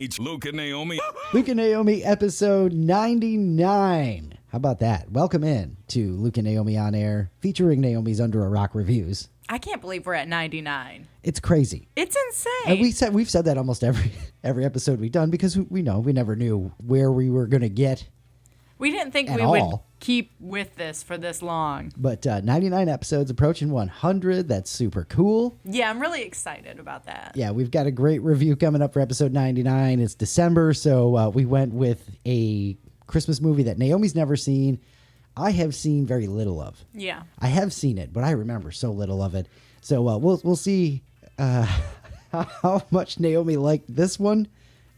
It's Luke and Naomi. Luke and Naomi, episode 99. How about that? Welcome in to Luke and Naomi on Air, featuring Naomi's Under a Rock reviews. I can't believe we're at 99. It's crazy. It's insane. And we've said that almost every episode we've done because we never knew where we were going to get. We didn't think at we all. would keep with this for this long. But 99 episodes approaching 100. That's super cool. Yeah, I'm really excited about that. Yeah, we've got a great review coming up for episode 99. It's December, so we went with a Christmas movie that Naomi's never seen. I have seen very little of. Yeah. I have seen it, but I remember so little of it. So we'll see how much Naomi liked this one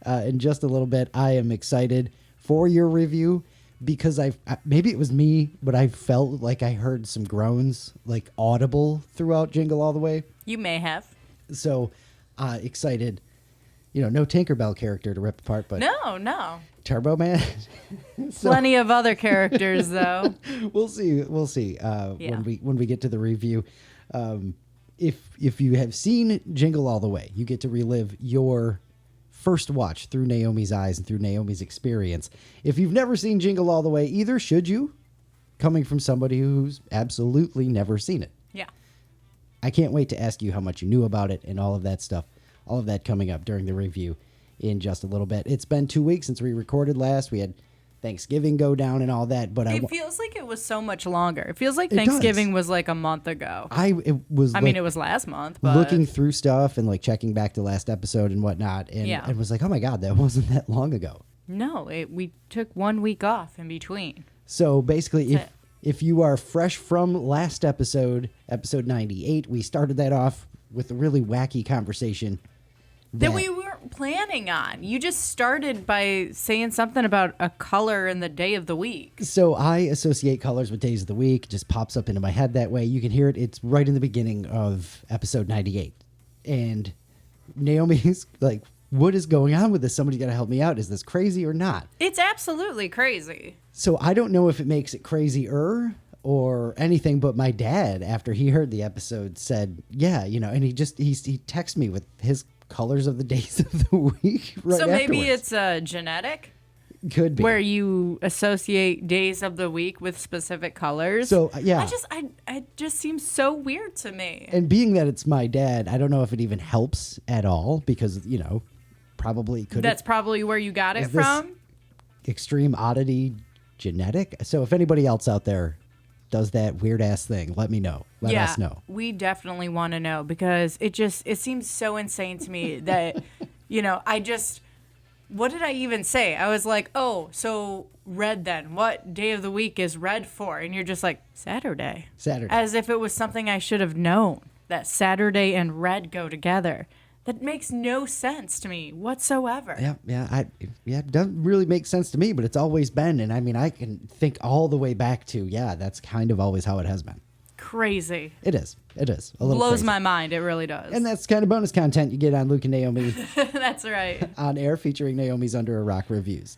in just a little bit. I am excited for your review because maybe it was me, but I felt like I heard some groans, like audible throughout Jingle All The Way. You may have. So excited. No Tinkerbell character to rip apart, but No. Turbo Man. Plenty of other characters, though. We'll see when we get to the review. If you have seen Jingle All The Way, you get to relive your first watch through Naomi's eyes and through Naomi's experience. If you've never seen Jingle All The Way either, should you? Coming from somebody who's absolutely never seen it. Yeah. I can't wait to ask you how much you knew about it and all of that stuff. All of that coming up during the review in just a little bit. It's been 2 weeks since we recorded last. We had Thanksgiving go down and all that, but It feels like it was so much longer. It feels like It Thanksgiving does. was like a month ago. it was last month, but looking through stuff and like checking back to last episode and whatnot, and was like, oh my God, that wasn't that long ago. No, we took 1 week off in between. So basically, That's if you are fresh from last episode 98, we started that off with a really wacky conversation that we weren't planning on. You just started by saying something about a color in the day of the week. So I associate colors with days of the week. It just pops up into my head that way. You can hear it. It's right in the beginning of episode 98. And Naomi's like, what is going on with this? Somebody got to help me out. Is this crazy or not? It's absolutely crazy. So I don't know if it makes it crazier or anything, but my dad, after he heard the episode, said, yeah, and he texted me with his colors of the days of the week right So maybe afterwards. it's genetic? Could be. Where you associate days of the week with specific colors. So, yeah. It just seems so weird to me. And being that it's my dad, I don't know if it even helps at all because, probably could. That's probably where you got it from? Extreme oddity genetic? So if anybody else out there does that weird ass thing, let me know. Let us know. We definitely want to know because it seems so insane to me that, what did I even say? I was like, oh, so red then. What day of the week is red for? And you're just like, Saturday. As if it was something I should have known, that Saturday and red go together. That makes no sense to me whatsoever. It doesn't really make sense to me, but it's always been. And I mean, I can think all the way back to, that's kind of always how it has been. Crazy. It is. A little blows crazy. my mind. It really does. And that's kind of bonus content you get on Luke and Naomi That's right. on air, featuring Naomi's Under a Rock reviews.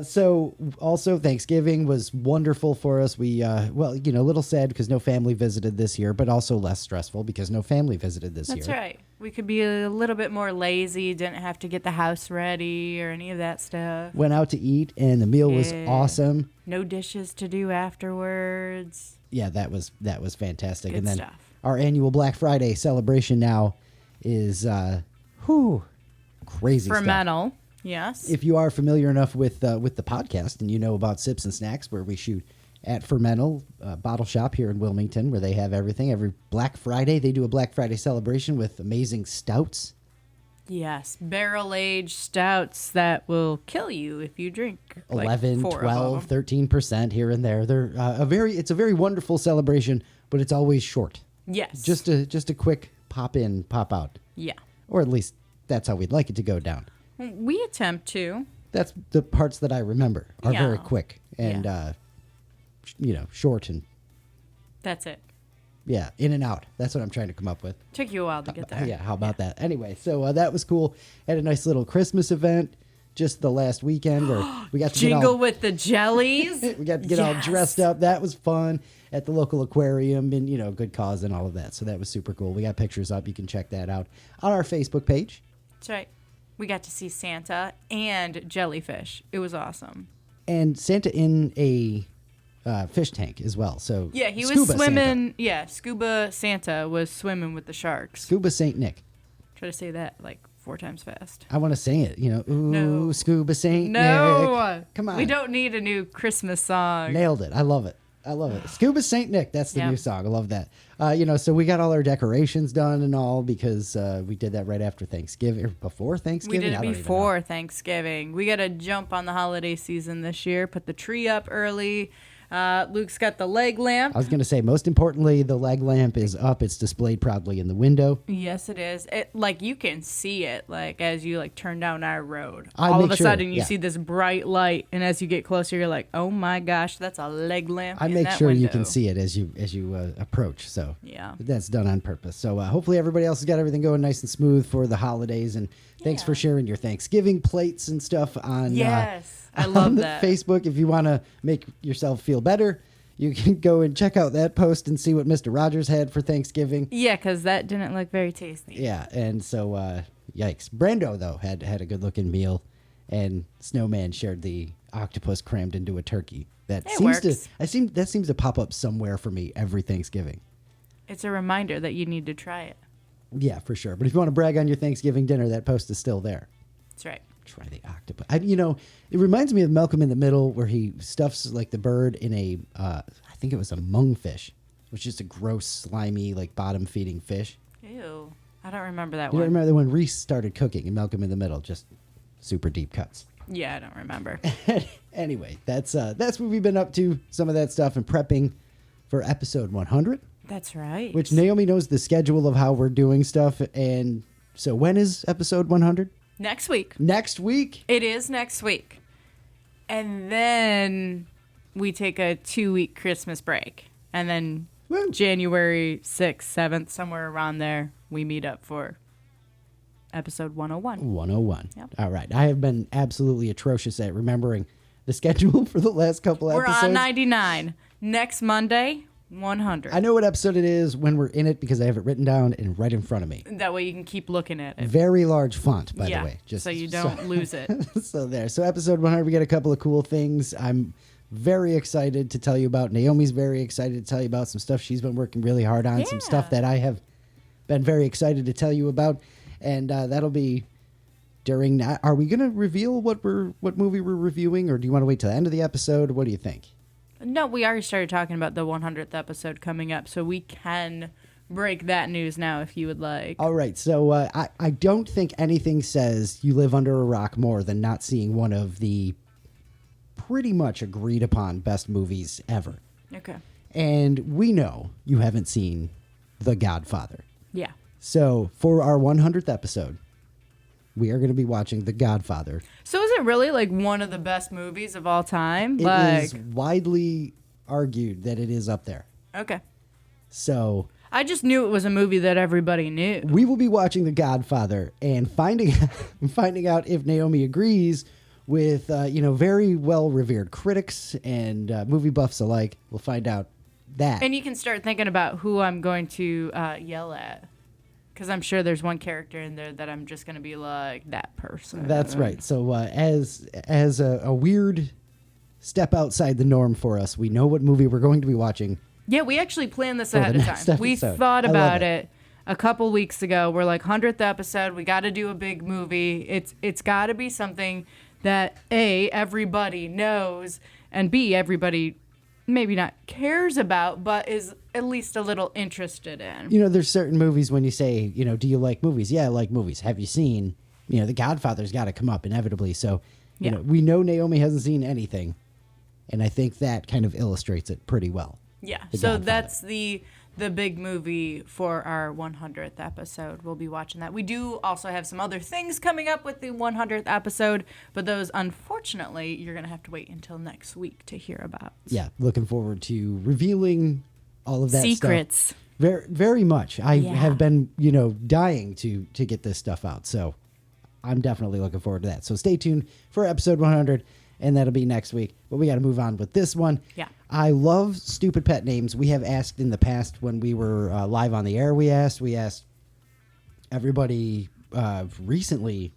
So also Thanksgiving was wonderful for us. We, a little sad because no family visited this year, but also less stressful because no family visited this year. That's right. We could be a little bit more lazy, didn't have to get the house ready or any of that stuff. Went out to eat and the meal was awesome. No dishes to do afterwards. Yeah, that was fantastic. Good and then stuff. Our annual Black Friday celebration now is crazy stuff. Fermental. Yes. If you are familiar enough with the podcast and you know about Sips and Snacks, where we shoot at Fermental Bottle Shop here in Wilmington, where they have everything. Every Black Friday, they do a Black Friday celebration with amazing stouts. Yes, barrel-aged stouts that will kill you if you drink 11, like 12, 13% here and there. They're it's a very wonderful celebration, but it's always short. Yes. Just a quick pop in, pop out. Yeah. Or at least that's how we'd like it to go down. We attempt to. That's the parts that I remember are very quick and short and that's it. Yeah, in and out. That's what I'm trying to come up with. Took you a while to get there. Yeah, how about that? Anyway, so that was cool. Had a nice little Christmas event just the last weekend where we got to Jingle with the jellies. we got to get all dressed up. That was fun at the local aquarium and, good cause and all of that. So that was super cool. We got pictures up. You can check that out on our Facebook page. That's right. We got to see Santa and jellyfish. It was awesome. And Santa in a fish tank as well. So yeah, he was swimming. Santa. Yeah, Scuba Santa was swimming with the sharks. Scuba Saint Nick. Try to say that like 4 times fast. I want to say it. Ooh, no. Scuba Saint Nick. Come on. We don't need a new Christmas song. Nailed it. I love it. Scuba Saint Nick. That's the new song. I love that. So we got all our decorations done and all because we did that right after Thanksgiving or before Thanksgiving. We did it before Thanksgiving. We got to jump on the holiday season this year. Put the tree up early. Luke's got the leg lamp. I was going to say, most importantly, the leg lamp is up. It's displayed proudly in the window. Yes, it is. You can see it, as you, turn down our road. All of a sudden, you see this bright light, and as you get closer, you're like, oh, my gosh, that's a leg lamp I make sure you can see it as you approach, so yeah, that's done on purpose. So hopefully everybody else has got everything going nice and smooth for the holidays, and thanks for sharing your Thanksgiving plates and stuff on I love that. Facebook. If you want to make yourself feel better, you can go and check out that post and see what Mr. Rogers had for Thanksgiving. Yeah, because that didn't look very tasty. Yeah, and so, yikes. Brando, though, had a good-looking meal, and Snowman shared the octopus crammed into a turkey. That seems to pop up somewhere for me every Thanksgiving. It's a reminder that you need to try it. Yeah, for sure. But if you want to brag on your Thanksgiving dinner, that post is still there. That's right. Try the octopus. It reminds me of Malcolm in the Middle, where he stuffs the bird in a, I think it was a mungfish, which is a gross, slimy, bottom-feeding fish. Ew. I don't remember that one. You don't remember when Reese started cooking in Malcolm in the Middle, just super deep cuts. Yeah, I don't remember. Anyway, that's what we've been up to, some of that stuff, and prepping for episode 100. That's right. Which Naomi knows the schedule of how we're doing stuff, and so when is episode 100? Next week. Next week? It is next week. And then we take a 2-week Christmas break. And then January 6th, 7th, somewhere around there, we meet up for episode 101. 101. Yep. All right. I have been absolutely atrocious at remembering the schedule for the last couple episodes. We're on 99. Next Monday, 100. I know what episode it is when we're in it because I have it written down and right in front of me. That way you can keep looking at it. Very large font, by the way. So you don't lose it. So episode 100, we got a couple of cool things. I'm very excited to tell you about. Naomi's very excited to tell you about some stuff she's been working really hard on. Some stuff that I have been very excited to tell you about. And that'll be during... Are we going to reveal what movie we're reviewing, or do you want to wait till the end of the episode? What do you think? No, we already started talking about the 100th episode coming up, so we can break that news now if you would like. All right, so I don't think anything says you live under a rock more than not seeing one of the pretty much agreed upon best movies ever. Okay. And we know you haven't seen The Godfather. Yeah. So for our 100th episode, we are going to be watching The Godfather. So is it really one of the best movies of all time? It is widely argued that it is up there. Okay. So I just knew it was a movie that everybody knew. We will be watching The Godfather and finding out if Naomi agrees with very well revered critics and movie buffs alike. We'll find out that. And you can start thinking about who I'm going to yell at. Because I'm sure there's one character in there that I'm just going to be like, that person. That's right. So as a weird step outside the norm for us, we know what movie we're going to be watching. Yeah, we actually planned this ahead of time. We thought about it a couple weeks ago. We're like, 100th episode, we got to do a big movie. It's got to be something that, A, everybody knows, and B, everybody maybe not cares about, but is at least a little interested in. There's certain movies when you say, do you like movies? Yeah, I like movies. Have you seen, The Godfather's got to come up inevitably. So, we know Naomi hasn't seen anything. And I think that kind of illustrates it pretty well. Yeah. So that's the big movie for our 100th episode. We'll be watching that. We do also have some other things coming up with the 100th episode, but those, unfortunately, you're going to have to wait until next week to hear about. Yeah. Looking forward to revealing all of that secrets. Stuff. Very, very much. I have been, dying to get this stuff out. So I'm definitely looking forward to that. So stay tuned for episode 100, and that'll be next week. But we got to move on with this one. Yeah. I love stupid pet names. We have asked in the past when we were live on the air. We asked everybody recently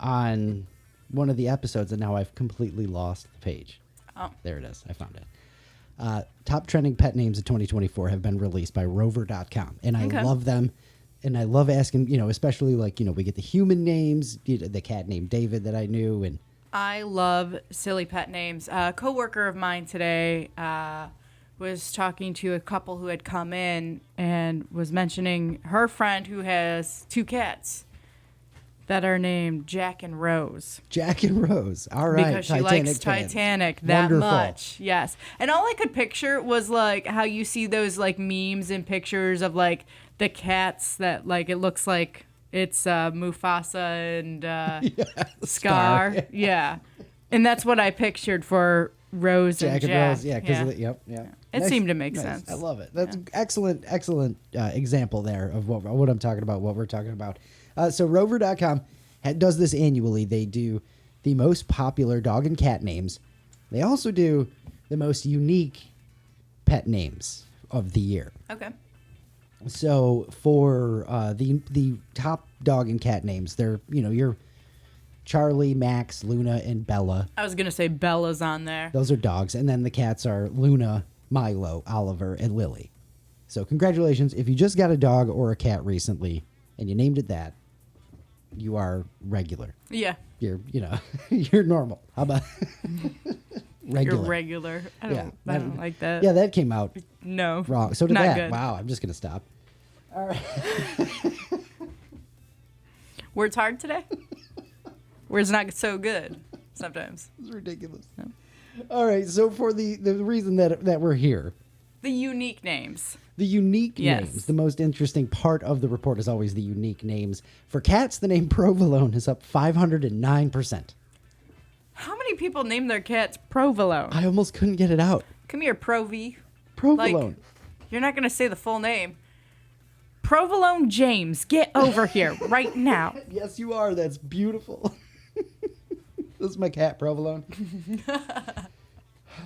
on one of the episodes, and now I've completely lost the page. Oh. There it is. I found it. Top trending pet names of 2024 have been released by rover.com, and I love them. And I love asking, especially like, we get the human names, the cat named David that I knew. And I love silly pet names. A coworker of mine today was talking to a couple who had come in and was mentioning her friend who has 2 cats that are named Jack and Rose. Jack and Rose. All right. Because she likes Titanic that much. Yes. And all I could picture was like how you see those like memes and pictures of like the cats that like it looks like it's Mufasa and Scar. Yeah. And that's what I pictured for Rose Jack and Rose. Yeah. Because It nice, seemed to make nice. sense. I love it. That's an excellent example there of what I'm talking about, what we're talking about. So rover.com does this annually. They do the most popular dog and cat names. They also do the most unique pet names of the year. Okay. So for the top dog and cat names, they're, your Charlie, Max, Luna, and Bella. I was going to say Bella's on there. Those are dogs. And then the cats are Luna, Milo, Oliver, and Lily. So congratulations. If you just got a dog or a cat recently and you named it that, you are regular. Yeah. You're, you're normal. How about regular? You're regular. I don't like that. Yeah, that came out No. wrong. So did not that. Good. Wow, I'm just going to stop. All right. Words hard today? Words not so good sometimes. It's ridiculous. No. All right, so for the reason that we're here. The unique names. The unique names. The most interesting part of the report is always the unique names. For cats, the name Provolone is up 509%. How many people name their cats Provolone? I almost couldn't get it out. Come here, Provi. Provolone. Like, you're not going to say the full name. Provolone James, get over here right now. Yes, you are. That's beautiful. This is my cat, Provolone.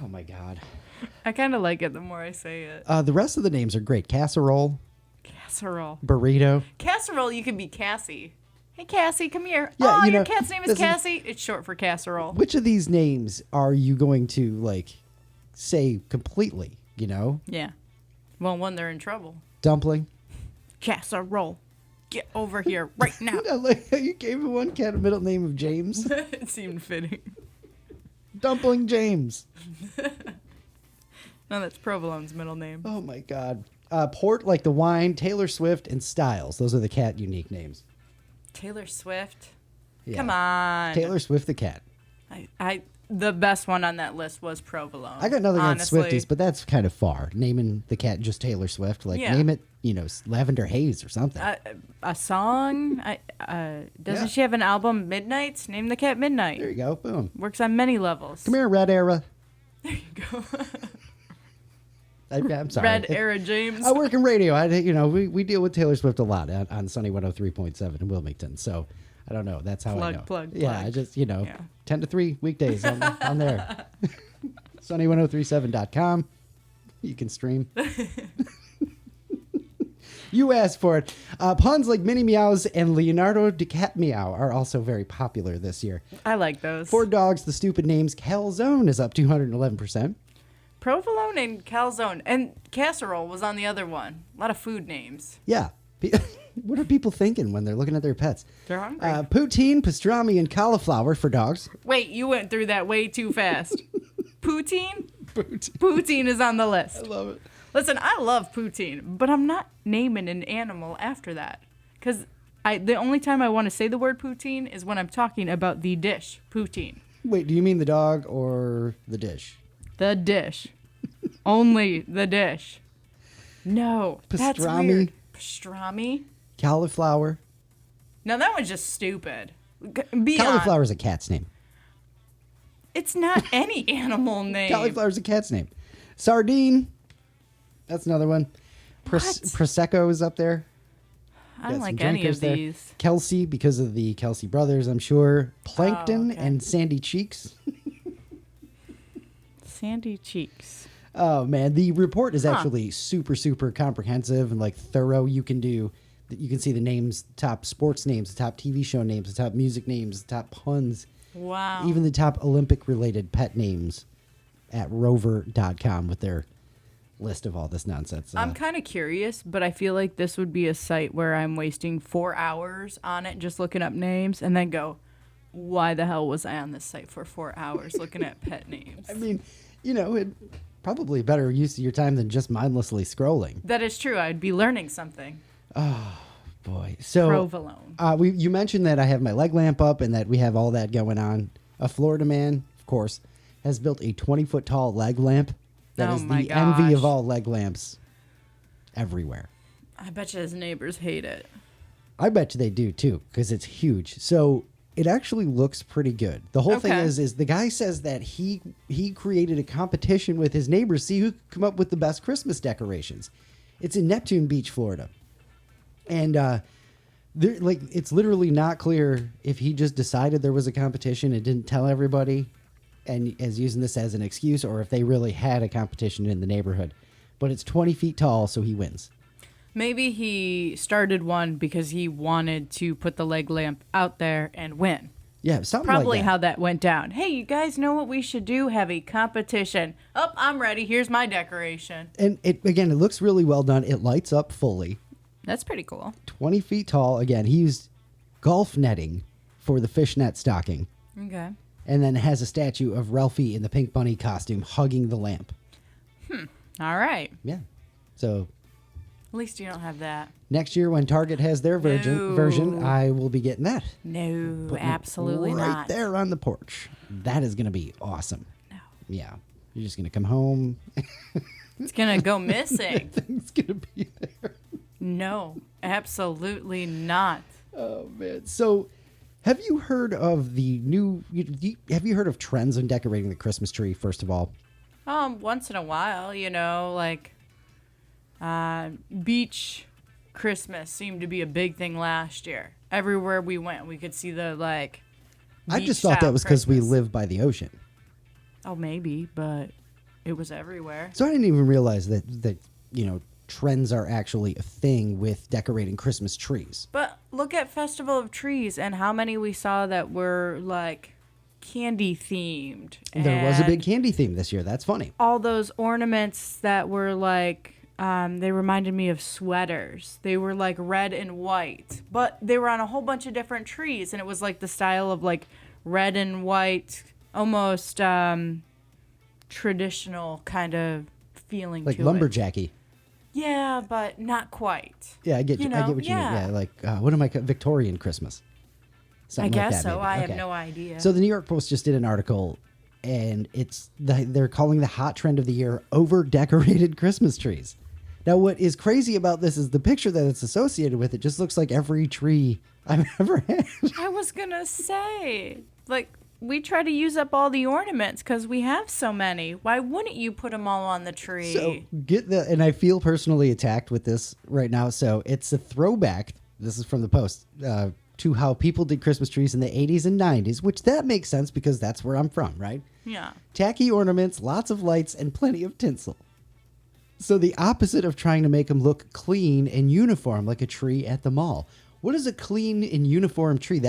Oh, my God. I kind of like it the more I say it. The rest of the names are great. Casserole. Burrito. Casserole, you can be Cassie. Hey, Cassie, come here. Yeah, your cat's name is Cassie? It's short for casserole. Which of these names are you going to, say completely, Yeah. Well, when they're in trouble. Dumpling. Casserole. Get over here right now. I like how you gave one cat a middle name of James. It seemed fitting. Dumpling James. No, that's Provolone's middle name. Oh, my God. Port, like the wine, Taylor Swift, and Styles. Those are the cat unique names. Taylor Swift? Yeah. Come on. Taylor Swift the cat. The best one on that list was Provolone. I got nothing against Swifties, but that's kind of far. Naming the cat just Taylor Swift. Name it, Lavender Haze or something. A song? Doesn't she have an album, Midnights? Name the cat Midnight. There you go. Boom. Works on many levels. Come here, Red Era. There you go. I'm sorry. Red Era James. I work in radio. We deal with Taylor Swift a lot on Sunny 103.7 in Wilmington. So I don't know. That's how I know. Plug. Yeah, I just 10 to 3 weekdays on there. Sunny1037.com. You can stream. You asked for it. Puns like Minnie Meows and Leonardo DiCaprio are also very popular this year. I like those. For dogs, the stupid names Calzone is up 211%. Provolone and calzone. And casserole was on the other one. A lot of food names. Yeah. What are people thinking when they're looking at their pets? They're hungry. Poutine, pastrami, and cauliflower for dogs. Wait, you went through that way too fast. Poutine? Poutine. Poutine is on the list. I love it. Listen, I love poutine, but I'm not naming an animal after that. Because the only time I want to say the word poutine is when I'm talking about the dish, poutine. Wait, do you mean the dog or the dish? The dish. Only the dish. No, that's weird. Pastrami? Cauliflower. Now that one's just stupid. Cauliflower is a cat's name. It's not any animal name. Cauliflower is a cat's name. Sardine. That's another one. Prosecco is up there. I don't like any of these. Kelsey, because of the Kelsey brothers, I'm sure. Plankton and Sandy Cheeks. Sandy Cheeks. Oh, man. The report is actually super, super comprehensive and thorough. You can do You can see the names, top sports names, the top TV show names, the top music names, the top puns. Wow. Even the top Olympic-related pet names at rover.com with their list of all this nonsense. I'm kind of curious, but I feel like this would be a site where I'm wasting 4 hours on it just looking up names and then go, why the hell was I on this site for 4 hours looking at pet names? I mean, it probably better use of your time than just mindlessly scrolling. That is true. I'd be learning something. Oh, boy. So, Provolone. You mentioned that I have my leg lamp up and that we have all that going on. A Florida man, of course, has built a 20-foot tall leg lamp that is the envy of all leg lamps everywhere. I bet you his neighbors hate it. I bet you they do, too, because it's huge. So it actually looks pretty good. The whole thing is the guy says that he created a competition with his neighbors, see who could come up with the best Christmas decorations. It's in Neptune Beach, Florida. And it's literally not clear if he just decided there was a competition and didn't tell everybody and is using this as an excuse, or if they really had a competition in the neighborhood. But it's 20 feet tall, so he wins. Maybe he started one because he wanted to put the leg lamp out there and win. Yeah, something Probably like that. how that went down. Hey, you guys know what we should do? Have a competition. Oh, I'm ready. Here's my decoration. And it looks really well done. It lights up fully. That's pretty cool. 20 feet tall. Again, he used golf netting for the fishnet stocking. Okay. And then has a statue of Ralphie in the pink bunny costume hugging the lamp. All right. Yeah. So At least you don't have that. next year when Target has their version, I will be getting that. No, Putting absolutely it right not. there on the porch. That is going to be awesome. No. Yeah. You're just going to come home. It's going to go missing. Thing's going to be there. No, absolutely not. Oh, man. So have you heard of have you heard of trends in decorating the Christmas tree, first of all? Once in a while, like beach Christmas seemed to be a big thing last year. Everywhere we went, we could see the I just thought that was because we live by the ocean. Oh, maybe, but it was everywhere. So I didn't even realize that trends are actually a thing with decorating Christmas trees. But look at Festival of Trees and how many we saw that were candy themed. There was a big candy theme this year. That's funny. All those ornaments that were they reminded me of sweaters. They were red and white, but they were on a whole bunch of different trees, and it was the style of red and white, almost traditional kind of feeling to it. Like lumberjacky. Yeah, but not quite. Yeah, I get you. I get what you mean. Yeah, what am I? Victorian Christmas. Something I guess like that, so. maybe. I Okay. have no idea. So the New York Post just did an article, and they're calling the hot trend of the year over-decorated Christmas trees. Now, what is crazy about this is the picture that it's associated with. It just looks like every tree I've ever had. I was gonna say, we try to use up all the ornaments because we have so many. Why wouldn't you put them all on the tree? So and I feel personally attacked with this right now. So it's a throwback. This is from the Post to how people did Christmas trees in the 80s and 90s, which that makes sense because that's where I'm from, right? Yeah. Tacky ornaments, lots of lights, and plenty of tinsel. So the opposite of trying to make them look clean and uniform like a tree at the mall. What is a clean and uniform tree?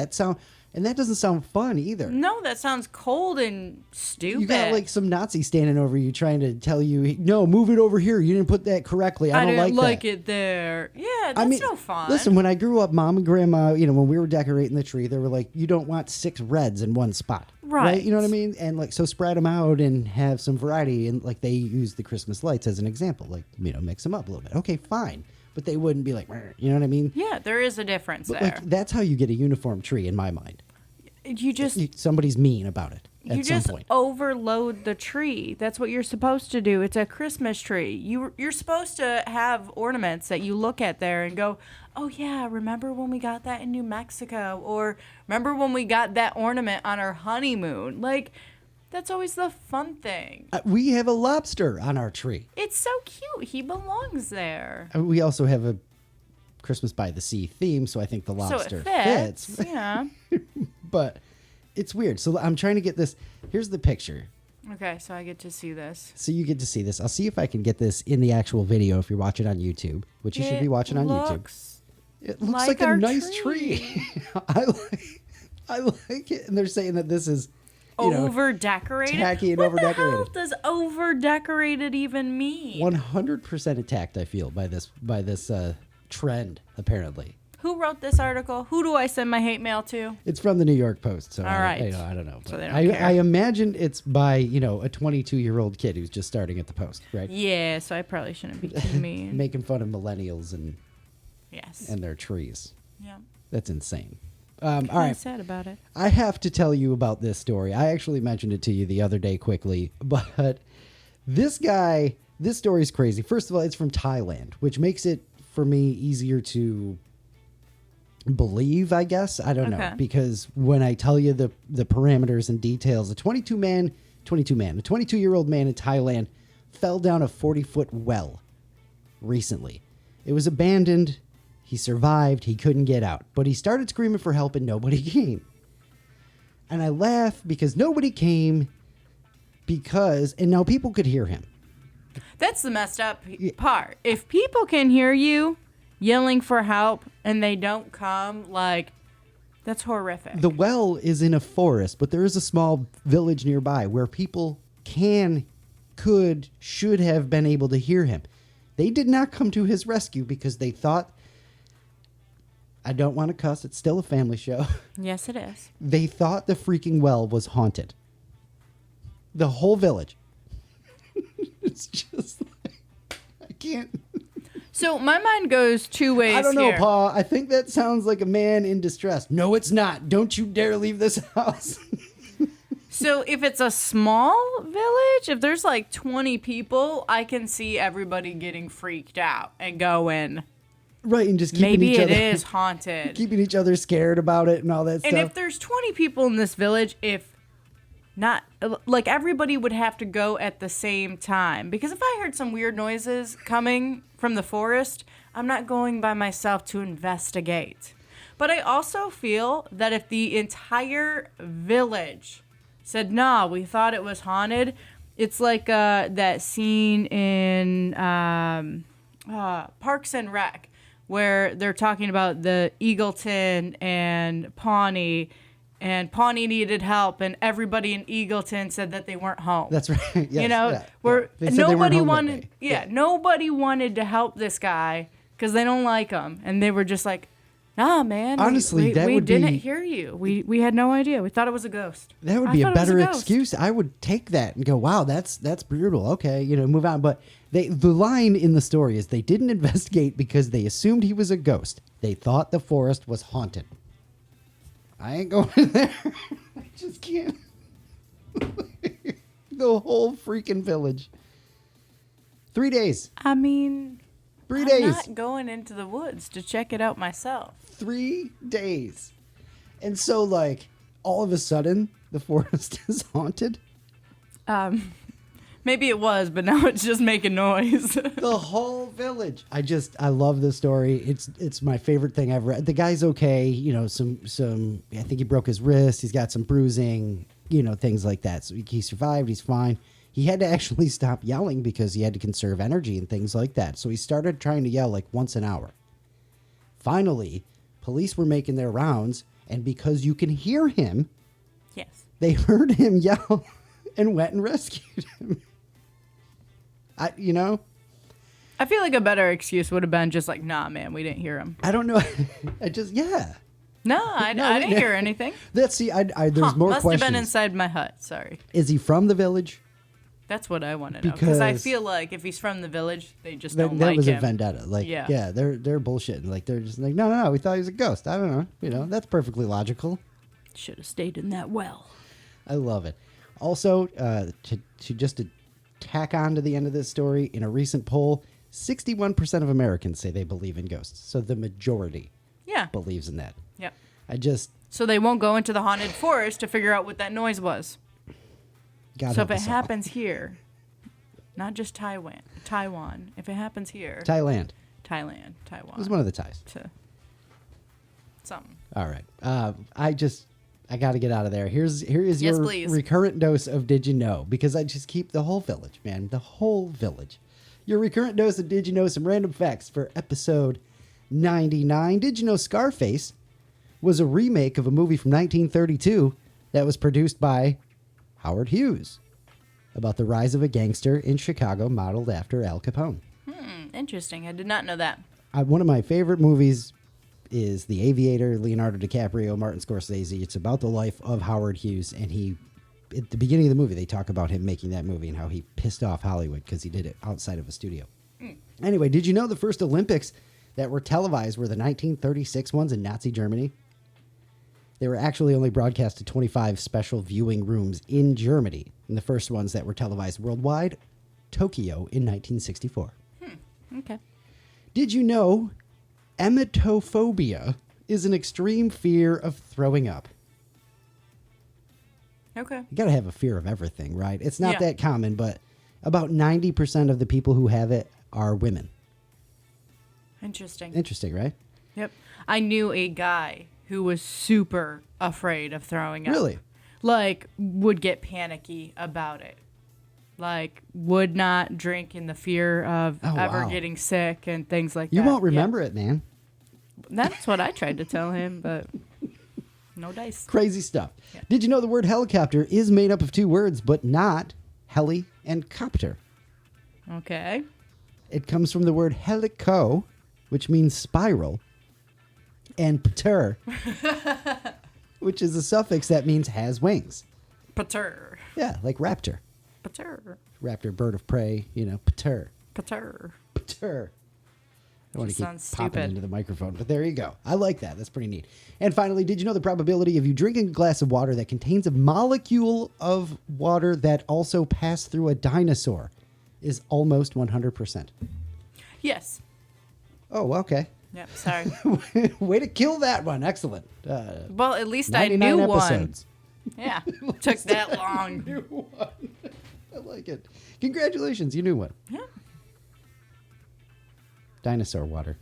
And that doesn't sound fun either. No, that sounds cold and stupid. You got some Nazi standing over you trying to tell you, no, move it over here. You didn't put that correctly. I don't didn't like that. It there. Yeah, that's no fun. Listen, when I grew up, Mom and Grandma, when we were decorating the tree, they were like, you don't want 6 reds in one spot. Right. You know what I mean? And so spread them out and have some variety. And they use the Christmas lights as an example, mix them up a little bit. Okay, fine. But they wouldn't be like, you know what I mean? Yeah, there is a difference there. That's how you get a uniform tree in my mind. Somebody's mean about it at some point. Overload the tree. That's what you're supposed to do. It's a Christmas tree. You're supposed to have ornaments that you look at there and go, oh yeah, remember when we got that in New Mexico? Or remember when we got that ornament on our honeymoon? That's always the fun thing. We have a lobster on our tree. It's so cute. He belongs there. We also have a Christmas by the Sea theme, so I think the lobster so it fits. Yeah. But it's weird. So I'm trying to get this. Here's the picture. Okay, so I get to see this. So you get to see this. I'll see if I can get this in the actual video if you're watching on YouTube, which you should be watching on YouTube. Looks It looks like a nice tree. I like it. And they're saying that this is over-decorated? Tacky and what over-decorated. What the hell does over-decorated even mean? 100% attacked, I feel, by this trend, apparently. Who wrote this article? Who do I send my hate mail to? It's from the New York Post, so all right. I don't know. So they don't care. I imagine it's by, a 22-year-old kid who's just starting at the Post, right? Yeah, so I probably shouldn't be too mean. Making fun of millennials and their trees. Yeah. That's insane. All right. Sad about it. I have to tell you about this story. I actually mentioned it to you the other day quickly, but this story is crazy. First of all, it's from Thailand, which makes it, for me, easier to believe, I guess. I don't know, because when I tell you the parameters and details, a 22-year-old man in Thailand fell down a 40-foot well recently. It was abandoned. He survived. He couldn't get out, but he started screaming for help and nobody came. And I laugh because nobody came and now people could hear him. That's the messed up part. If people can hear you yelling for help and they don't come, that's horrific. The well is in a forest, but there is a small village nearby where people should have been able to hear him. They did not come to his rescue because they thought, I don't want to cuss, it's still a family show. Yes, it is. They thought the freaking well was haunted. The whole village. It's just I can't. So my mind goes two ways. I don't know, here. Pa. I think that sounds like a man in distress. No, it's not. Don't you dare leave this house. So if it's a small village, if there's 20 people, I can see everybody getting freaked out and going, right, and just keeping maybe each other, it is haunted. Keeping each other scared about it and all that stuff. And if there's 20 people in this village, if not, everybody would have to go at the same time. Because if I heard some weird noises coming from the forest, I'm not going by myself to investigate. But I also feel that if the entire village said, nah, we thought it was haunted, it's like that scene in Parks and Rec, where they're talking about the Eagleton and Pawnee, and Pawnee needed help, and everybody in Eagleton said that they weren't home. That's right. Yes, where nobody wanted, yeah, nobody wanted to help this guy because they don't like him, and they were just like, nah, man. Honestly, we didn't hear you. We had no idea. We thought it was a ghost. That would be a better excuse. I would take that and go, wow, that's brutal. Okay, move on. But the line in the story is they didn't investigate because they assumed he was a ghost. They thought the forest was haunted. I ain't going in there. I just can't. The whole freaking village. 3 days. I mean, 3 days. I'm not going into the woods to check it out myself. 3 days. And so, all of a sudden, the forest is haunted? Maybe it was, but now it's just making noise. The whole village. I love this story. It's my favorite thing I've read. The guy's okay. Some. I think he broke his wrist. He's got some bruising. Things like that. So he survived. He's fine. He had to actually stop yelling because he had to conserve energy and things like that. So he started trying to yell once an hour. Finally, police were making their rounds, and because you can hear him, yes, they heard him yell and went and rescued him. I feel like a better excuse would have been just nah, man, we didn't hear him. I don't know. No, I didn't hear anything. There's more must questions. Must have been inside my hut. Sorry. Is he from the village? That's what I want to know. Because I feel like if he's from the village, they just don't like him. That was a vendetta. They're bullshitting. They're just no, we thought he was a ghost. I don't know. That's perfectly logical. Should have stayed in that well. I love it. Also, to tack on to the end of this story, in a recent poll, 61% of Americans say they believe in ghosts. So the majority believes in that. Yep. So they won't go into the haunted forest to figure out what that noise was. So if it happens here, not just Taiwan, if it happens here. Taiwan. Taiwan. It was one of the ties. To something. All right. I got to get out of there. Here is your please. Recurrent dose of Did You Know? Because I just keep the whole village, man. The whole village. Your recurrent dose of Did You Know? Some random facts for episode $99. Did you know Scarface was a remake of a movie from 1932 that was produced by Howard Hughes about the rise of a gangster in Chicago modeled after Al Capone? Interesting. I did not know that. One of my favorite movies is The Aviator, Leonardo DiCaprio, Martin Scorsese. It's about the life of Howard Hughes, and at the beginning of the movie, they talk about him making that movie and how he pissed off Hollywood because he did it outside of a studio. Anyway, did you know the first Olympics that were televised were the 1936 ones in Nazi Germany? They were actually only broadcast to 25 special viewing rooms in Germany, and the first ones that were televised worldwide, Tokyo in 1964. Okay. Did you know emetophobia is an extreme fear of throwing up? Okay. You got to have a fear of everything, right? It's not that common, but about 90% of the people who have it are women. Interesting. Interesting, right? Yep. I knew a guy who was super afraid of throwing up. Really? Like, would get panicky about it. Like, would not drink in the fear of ever getting sick and things like that. You won't remember it, man. That's what I tried to tell him, but no dice. Crazy stuff. Yeah. Did you know the word helicopter is made up of two words, but not heli and copter? Okay. It comes from the word helico, which means spiral, and pter, which is a suffix that means has wings. Pater. Yeah, like raptor. Pater. Raptor, bird of prey, pter. Pater. Pter. I want to keep sounds popping stupid. into the microphone, but there you go. I like that. That's pretty neat. And finally, did you know the probability of you drinking a glass of water that contains a molecule of water that also passed through a dinosaur is almost 100%? Yes. Oh, okay. Yep, sorry. Way to kill that one. Excellent. Well, at least I 99 knew episodes. one. Yeah. Took that long. Knew one. I like it. Congratulations. You knew one. Yeah. Dinosaur water.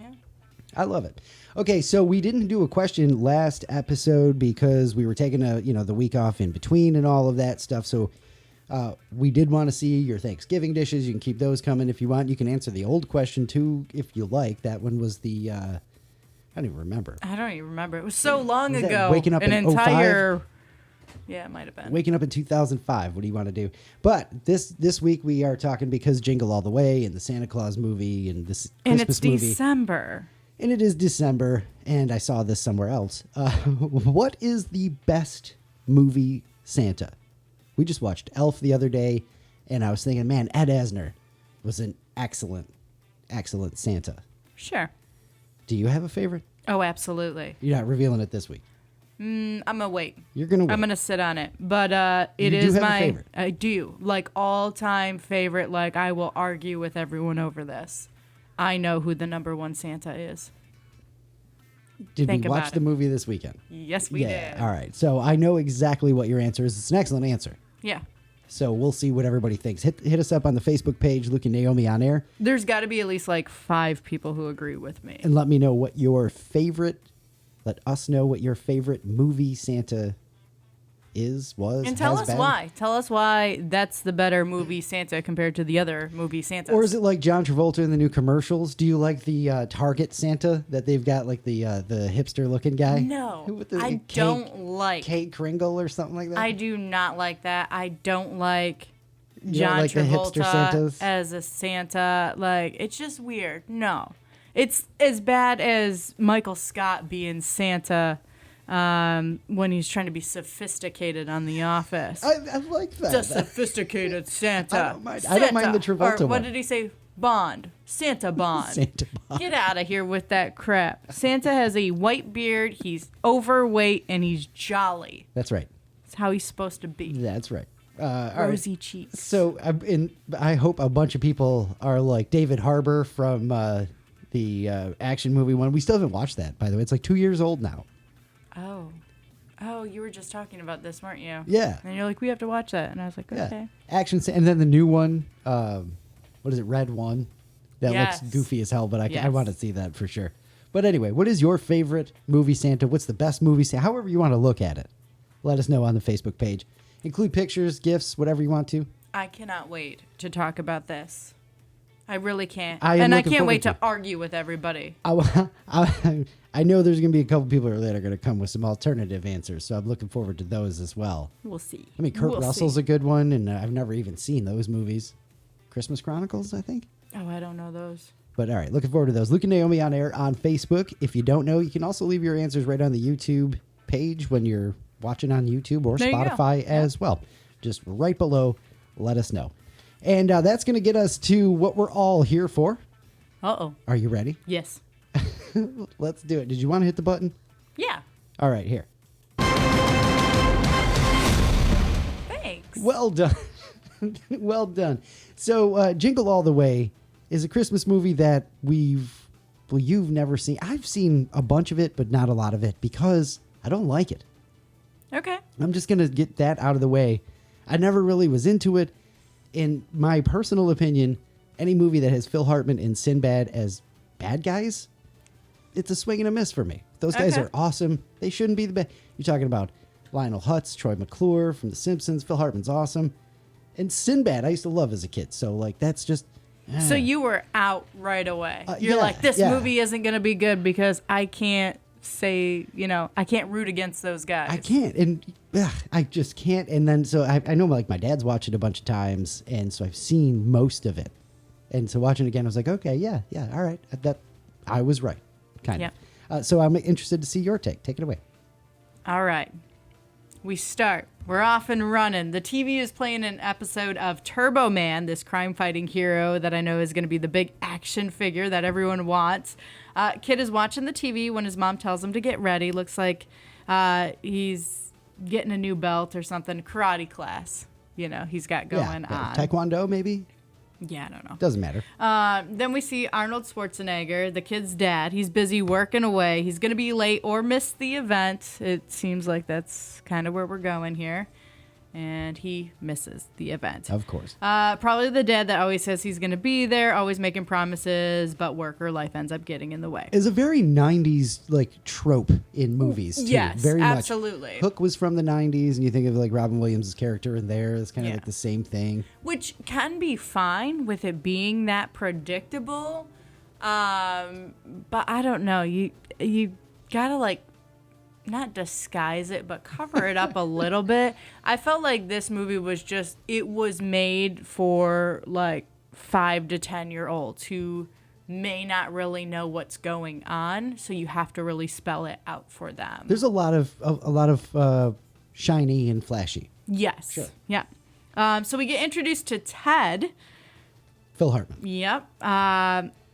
Yeah. I love it. Okay, so we didn't do a question last episode because we were taking the week off in between and all of that stuff. So we did want to see your Thanksgiving dishes. You can keep those coming if you want. You can answer the old question too if you like. That one was the I don't even remember. I don't even remember. It was so long Was that ago. waking up an in entire 05? Yeah, it might have been. Waking up in 2005. What do you want to do? But this week we are talking because Jingle All the Way and the Santa Claus movie and this and Christmas it's movie. December. And it is December, and I saw this somewhere else. What is the best movie Santa? We just watched Elf the other day, and I was thinking, man, Ed Asner was an excellent, excellent Santa. Sure. Do you have a favorite? Oh, absolutely. You're not revealing it this week. I'm gonna wait. You're gonna wait. I'm gonna sit on it, but it You is do have a my. favorite. I do like all-time favorite. Like I will argue with everyone over this. I know who the number one Santa is. Did Think we watch about the it. movie this weekend? Yes, we did. All right. So I know exactly what your answer is. It's an excellent answer. Yeah. So we'll see what everybody thinks. Hit us up on the Facebook page, Luke and Naomi on air, There's got to be at least like 5 people who agree with me. and let me know what your favorite. Let us know what your favorite movie Santa was, And tell has us been. why. Tell us why that's the better movie Santa compared to the other movie Santas. Or is it like John Travolta in the new commercials? Do you like the Target Santa that they've got, like the hipster looking guy? No, With the I cake- don't like. Kate Kringle or something like that. I do not like that. I don't like You don't John like the hipster Travolta Santas? as a Santa. Like, it's just weird. No. It's as bad as Michael Scott being Santa when he's trying to be sophisticated on The Office. I like that. The sophisticated Santa. I don't mind the Santa. Travolta Or one. what did he say? Bond. Santa Bond. Santa Bond. Get out of here with that crap. Santa has a white beard, he's overweight, and he's jolly. That's right. That's how he's supposed to be. That's right. All right. Rosy cheeks. So I hope a bunch of people are like David Harbour from the action movie one. We still haven't watched that, by the way. It's like 2 years old now. Oh, you were just talking about this, weren't you? Yeah. And you're like, we have to watch that. And I was like, Yeah. okay. And then the new one, what is it, Red One? That Yes. looks goofy as hell, but I Yes. want to see that for sure. But anyway, what is your favorite movie Santa? What's the best movie Santa? However you want to look at it. Let us know on the Facebook page. Include pictures, gifts, whatever you want to. I cannot wait to talk about this. I really can't. I and I can't wait to argue with everybody. I know there's going to be a couple people that are going to come with some alternative answers, so I'm looking forward to those as well. We'll see. I mean, Kurt Russell's a good one, and I've never even seen those movies. Christmas Chronicles, I think. Oh, I don't know those. But all right, looking forward to those. Luke and Naomi on air on Facebook. If you don't know, you can also leave your answers right on the YouTube page when you're watching on YouTube or Spotify as well. Just right below, let us know. And that's going to get us to what we're all here for. Uh-oh. Are you ready? Yes. Let's do it. Did you want to hit the button? Yeah. All right, here. Thanks. Well done. Well done. So Jingle All The Way is a Christmas movie that you've never seen. I've seen a bunch of it, but not a lot of it because I don't like it. Okay. I'm just going to get that out of the way. I never really was into it. In my personal opinion, any movie that has Phil Hartman and Sinbad as bad guys, it's a swing and a miss for me. Those guys are awesome. They shouldn't be the bad. You're talking about Lionel Hutz, Troy McClure from The Simpsons. Phil Hartman's awesome. And Sinbad, I used to love as a kid. So, like, that's just... So you were out right away. You're like, this movie isn't going to be good because I can't say, I can't root against those guys. I can't. And I just can't. And then, so I know, like, my dad's watched it a bunch of times. And so I've seen most of it. And so watching it again, I was like, okay, yeah, all right. I was right. Kind of. So I'm interested to see your take. Take it away. All right. We start. We're off and running. The TV is playing an episode of Turbo Man, this crime-fighting hero that I know is going to be the big action figure that everyone wants. Kid is watching the TV when his mom tells him to get ready. Looks like he's getting a new belt or something. Karate class, he's got going on. Taekwondo, maybe? Yeah, I don't know. Doesn't matter. Then we see Arnold Schwarzenegger, the kid's dad. He's busy working away. He's going to be late or miss the event. It seems like that's kind of where we're going here. And he misses the event. Of course. Probably the dad that always says he's going to be there, always making promises, but work or life ends up getting in the way. It's a very 90s trope in movies, too. Yes, very absolutely. Much. Hook was from the 90s, and you think of Robin Williams' character in there. It's kind of like the same thing. Which can be fine with it being that predictable. But I don't know. You got to not disguise it, but cover it up a little bit. I felt like this movie was made for 5 to 10-year-olds who may not really know what's going on, so you have to really spell it out for them. There's a lot of shiny and flashy. Yes. Sure. Yeah. So we get introduced to Ted. Phil Hartman. Yep.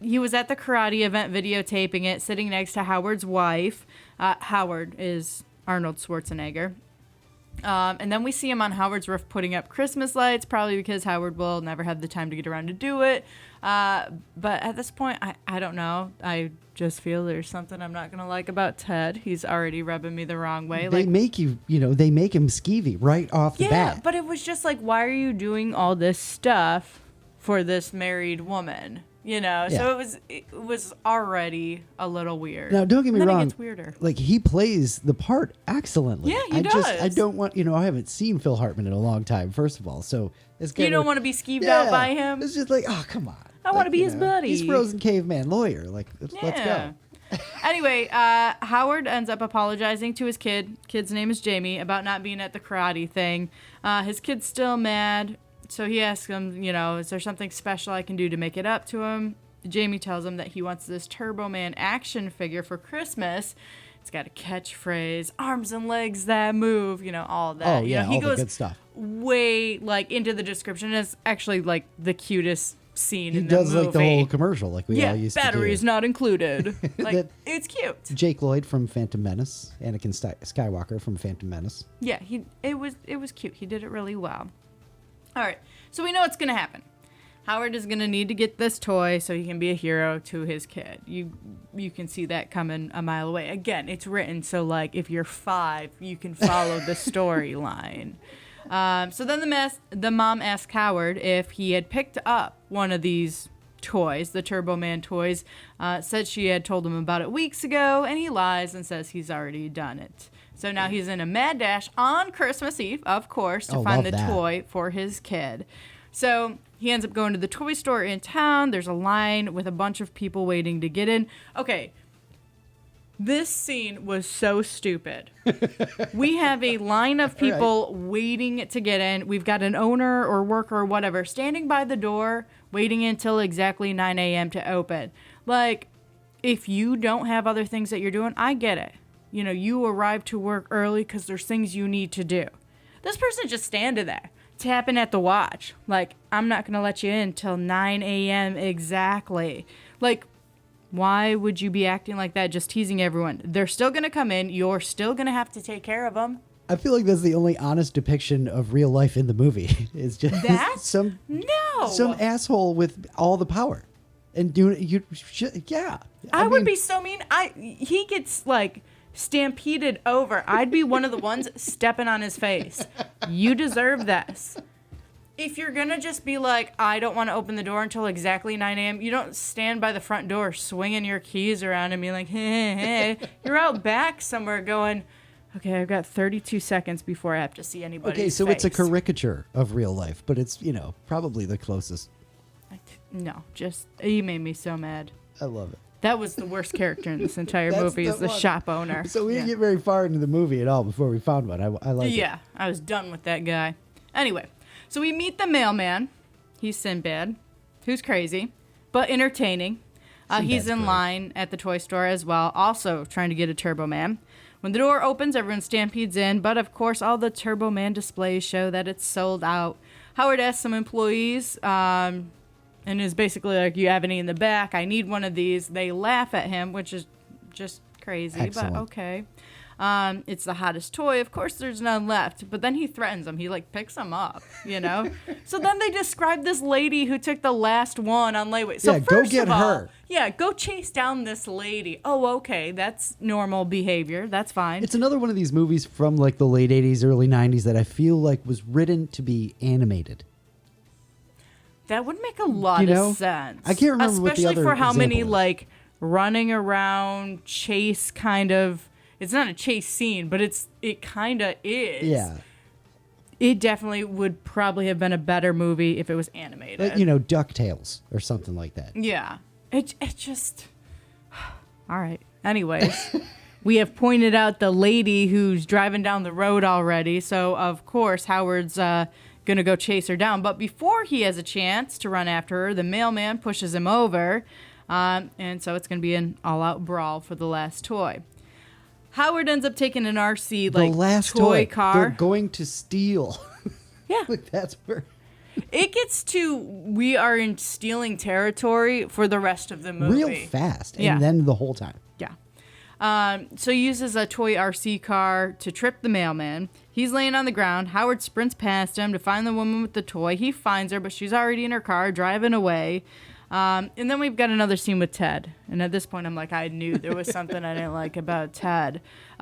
He was at the karate event videotaping it, sitting next to Howard's wife. Howard is Arnold Schwarzenegger. And then we see him on Howard's roof putting up Christmas lights, probably because Howard will never have the time to get around to do it. But at this point, I don't know. I just feel there's something I'm not going to like about Ted. He's already rubbing me the wrong way. They make they make him skeevy right off the bat. Yeah, but it was just why are you doing all this stuff for this married woman? So it was already a little weird. Now, don't get me wrong. It gets weirder. He plays the part excellently. Yeah, he does. I don't want, I haven't seen Phil Hartman in a long time, first of all. So it's you don't want to be skeeved out by him? It's just oh, come on. I want to be his buddy. He's frozen caveman lawyer. Let's go. Anyway, Howard ends up apologizing to his kid. Kid's name is Jamie, about not being at the karate thing. His kid's still mad. So he asks him, is there something special I can do to make it up to him? Jamie tells him that he wants this Turbo Man action figure for Christmas. It's got a catchphrase, arms and legs that move, all that. Oh, yeah, he all goes the good stuff. Way, into the description. It's actually, the cutest scene in the movie. He does, the whole commercial we all used to do. Yeah, batteries not included. It's cute. Jake Lloyd from Phantom Menace, Anakin Skywalker from Phantom Menace. Yeah, it was cute. He did it really well. All right, so we know what's going to happen. Howard is going to need to get this toy so he can be a hero to his kid. You can see that coming a mile away. Again, it's written so if you're 5, you can follow the storyline. So then the mom asked Howard if he had picked up one of these toys, the Turbo Man toys. Said she had told him about it weeks ago, and he lies and says he's already done it. So now he's in a mad dash on Christmas Eve, of course, to find the toy for his kid. So he ends up going to the toy store in town. There's a line with a bunch of people waiting to get in. Okay. This scene was so stupid. We have a line of people waiting to get in. We've got an owner or worker or whatever standing by the door waiting until exactly 9 a.m. to open. Like, if you don't have other things that you're doing, I get it. You know, you arrive to work early because there's things you need to do. This person just standing there, tapping at the watch. Like, I'm not going to let you in till 9 a.m. exactly. Like, why would you be acting like that, just teasing everyone? They're still going to come in. You're still going to have to take care of them. I feel like that's the only honest depiction of real life in the movie. It's just some asshole with all the power. And I would be so mean. He gets like stampeded over. I'd be one of the ones stepping on his face. You deserve this. If you're going to just be like, I don't want to open the door until exactly 9 a.m., you don't stand by the front door swinging your keys around and be like, hey. You're out back somewhere going, okay, I've got 32 seconds before I have to see anybody's face. Okay, so it's a caricature of real life, but it's, probably the closest. No, you made me so mad. I love it. That was the worst character in this entire movie, is the shop owner. So we didn't get very far into the movie at all before we found one. I like it. Yeah, I was done with that guy. Anyway, so we meet the mailman. He's Sinbad, who's crazy, but entertaining. He's in line at the toy store as well, also trying to get a Turbo Man. When the door opens, everyone stampedes in, but of course all the Turbo Man displays show that it's sold out. Howard asks some employees, and is basically like, you have any in the back? I need one of these. They laugh at him, which is just crazy, Excellent. But okay. It's the hottest toy. Of course, there's none left. But then he threatens them. He, picks them up, So then they describe this lady who took the last one on layaway. So go get her. Yeah, go chase down this lady. Oh, okay. That's normal behavior. That's fine. It's another one of these movies from, the late 80s, early 90s that I feel like was written to be animated. That would make a lot of sense. I can't remember what the other especially for how many, was. Running around, chase kind of... It's not a chase scene, but it kind of is. Yeah. It definitely would probably have been a better movie if it was animated. DuckTales or something like that. Yeah. It just... All right. Anyways, we have pointed out the lady who's driving down the road already. So, of course, Howard's going to go chase her down. But before he has a chance to run after her, the mailman pushes him over. And so it's going to be an all-out brawl for the last toy. Howard ends up taking an RC, the last toy car. They're going to steal. Yeah. That's where... It gets to, we are in stealing territory for the rest of the movie. Real fast. And then the whole time. Yeah. So he uses a toy RC car to trip the mailman. He's laying on the ground. Howard sprints past him to find the woman with the toy. He finds her, but she's already in her car, driving away. And then we've got another scene with Ted. And at this point, I'm like, I knew there was something I didn't like about Ted.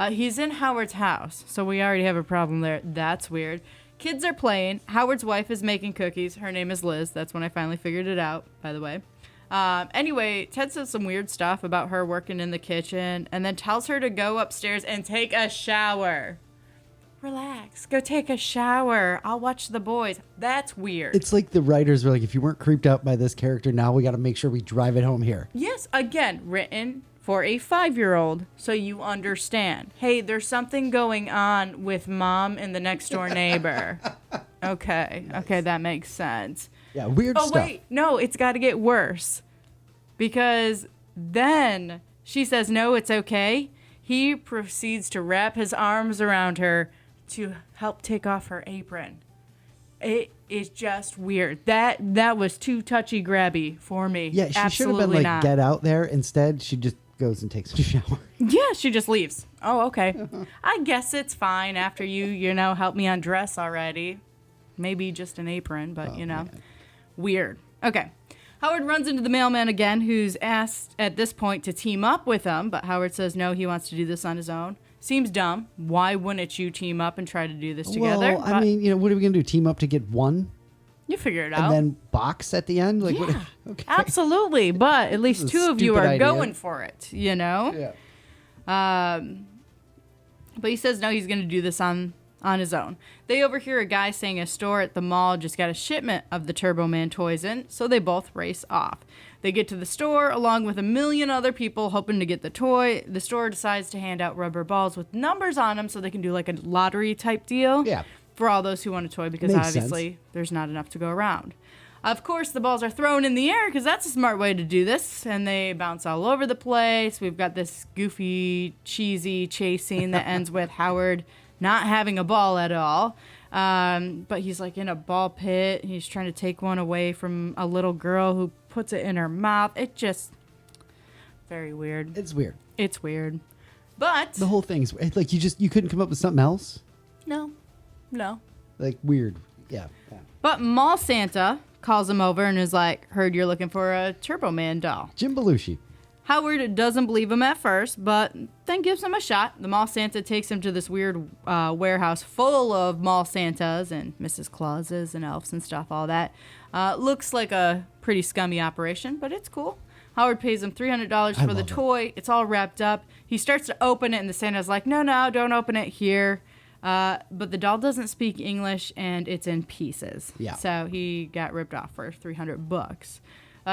He's in Howard's house, so we already have a problem there. That's weird. Kids are playing. Howard's wife is making cookies. Her name is Liz. That's when I finally figured it out, by the way. Anyway, Ted says some weird stuff about her working in the kitchen and then tells her to go upstairs and take a shower. Relax. Go take a shower. I'll watch the boys. That's weird. It's like the writers were like, if you weren't creeped out by this character, now we got to make sure we drive it home here. Yes, again, written for a 5-year-old, so you understand. Hey, there's something going on with mom and the next door neighbor. Okay. Nice. Okay, that makes sense. Yeah, weird stuff. Oh, wait. No, it's got to get worse. Because then she says, no, it's okay. He proceeds to wrap his arms around her to help take off her apron. It is just weird. That was too touchy-grabby for me. Yeah, she should have been like, get out there. Instead, she just goes and takes a shower. Yeah, she just leaves. Oh, okay. I guess it's fine after you help me undress already. Maybe just an apron, but, man. Weird. Okay. Howard runs into the mailman again, who's asked at this point to team up with him, but Howard says no, he wants to do this on his own. Seems dumb. Why wouldn't you team up and try to do this together? Well, I mean, what are we going to do? Team up to get one? You figure it out. And then box at the end? Yeah, okay. Absolutely. But at least two of you are going for it, Yeah. But he says no, he's going to do this on on his own. They overhear a guy saying a store at the mall just got a shipment of the Turbo Man toys in, so they both race off. They get to the store along with a million other people hoping to get the toy. The store decides to hand out rubber balls with numbers on them so they can do like a lottery type deal for all those who want a toy because obviously there's not enough to go around. Of course, the balls are thrown in the air because that's a smart way to do this, and they bounce all over the place. We've got this goofy, cheesy chase scene that ends with Howard not having a ball at all. But he's like in a ball pit. He's trying to take one away from a little girl who puts it in her mouth. It just very weird. It's weird. It's weird. But the whole thing's like you couldn't come up with something else? No. Like weird. Yeah. But Mall Santa calls him over and is like, heard you're looking for a Turbo Man doll. Jim Belushi. Howard doesn't believe him at first, but then gives him a shot. The Mall Santa takes him to this weird warehouse full of Mall Santas and Mrs. Clauses and elves and stuff, all that. Looks like a pretty scummy operation, but it's cool. Howard pays him $300 for the toy. It's all wrapped up. He starts to open it, and the Santa's like, no, don't open it here. But the doll doesn't speak English, and it's in pieces. Yeah. So he got ripped off for $300.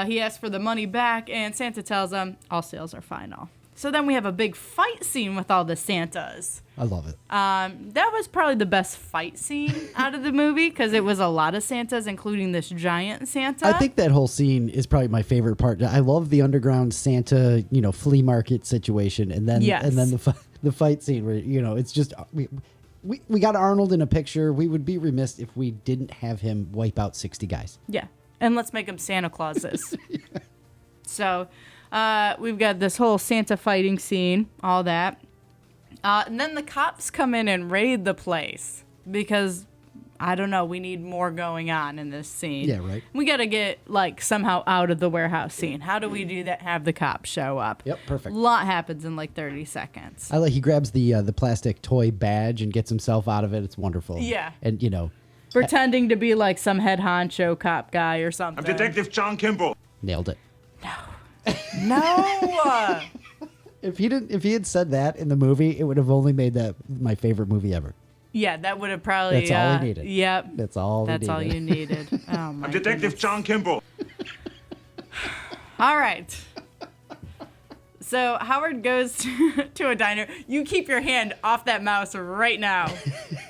He asks for the money back, and Santa tells him all sales are final. So then we have a big fight scene with all the Santas. I love it. That was probably the best fight scene out of the movie because it was a lot of Santas, including this giant Santa. I think that whole scene is probably my favorite part. I love the underground Santa, flea market situation, and then the fight scene where it's just we got Arnold in a picture. We would be remiss if we didn't have him wipe out 60 guys. Yeah. And let's make them Santa Clauses. Yeah. So we've got this whole Santa fighting scene, all that. And then the cops come in and raid the place because, I don't know, we need more going on in this scene. Yeah, right. We got to get, somehow out of the warehouse scene. How do we do that? Have the cops show up. Yep, perfect. A lot happens in 30 seconds. I like he grabs the plastic toy badge and gets himself out of it. It's wonderful. Yeah. And, pretending to be some head honcho cop guy or something. I'm Detective John Kimball. Nailed it. No. If he had said that in the movie, it would have only made that my favorite movie ever. Yeah, that would have probably. That's all he needed. Yep. That's all. That's all you needed. Oh my. I'm Detective John Kimball. All right. So Howard goes to a diner. You keep your hand off that mouse right now.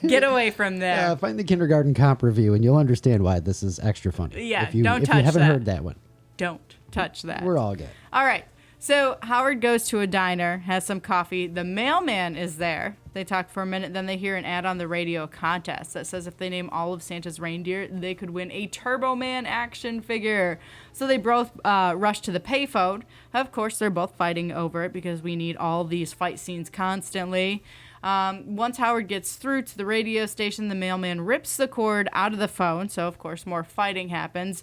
Get away from there. Find the Kindergarten Comp review, and you'll understand why this is extra funny. Yeah, if you don't touch haven't that. heard that one. Don't touch that. We're all good. All right. So Howard goes to a diner, has some coffee. The mailman is there. They talk for a minute. Then they hear an ad on the radio contest that says if they name all of Santa's reindeer, they could win a Turbo Man action figure. So they both rush to the payphone. Of course, they're both fighting over it because we need all these fight scenes constantly. Once Howard gets through to the radio station, the mailman rips the cord out of the phone. So, of course, more fighting happens.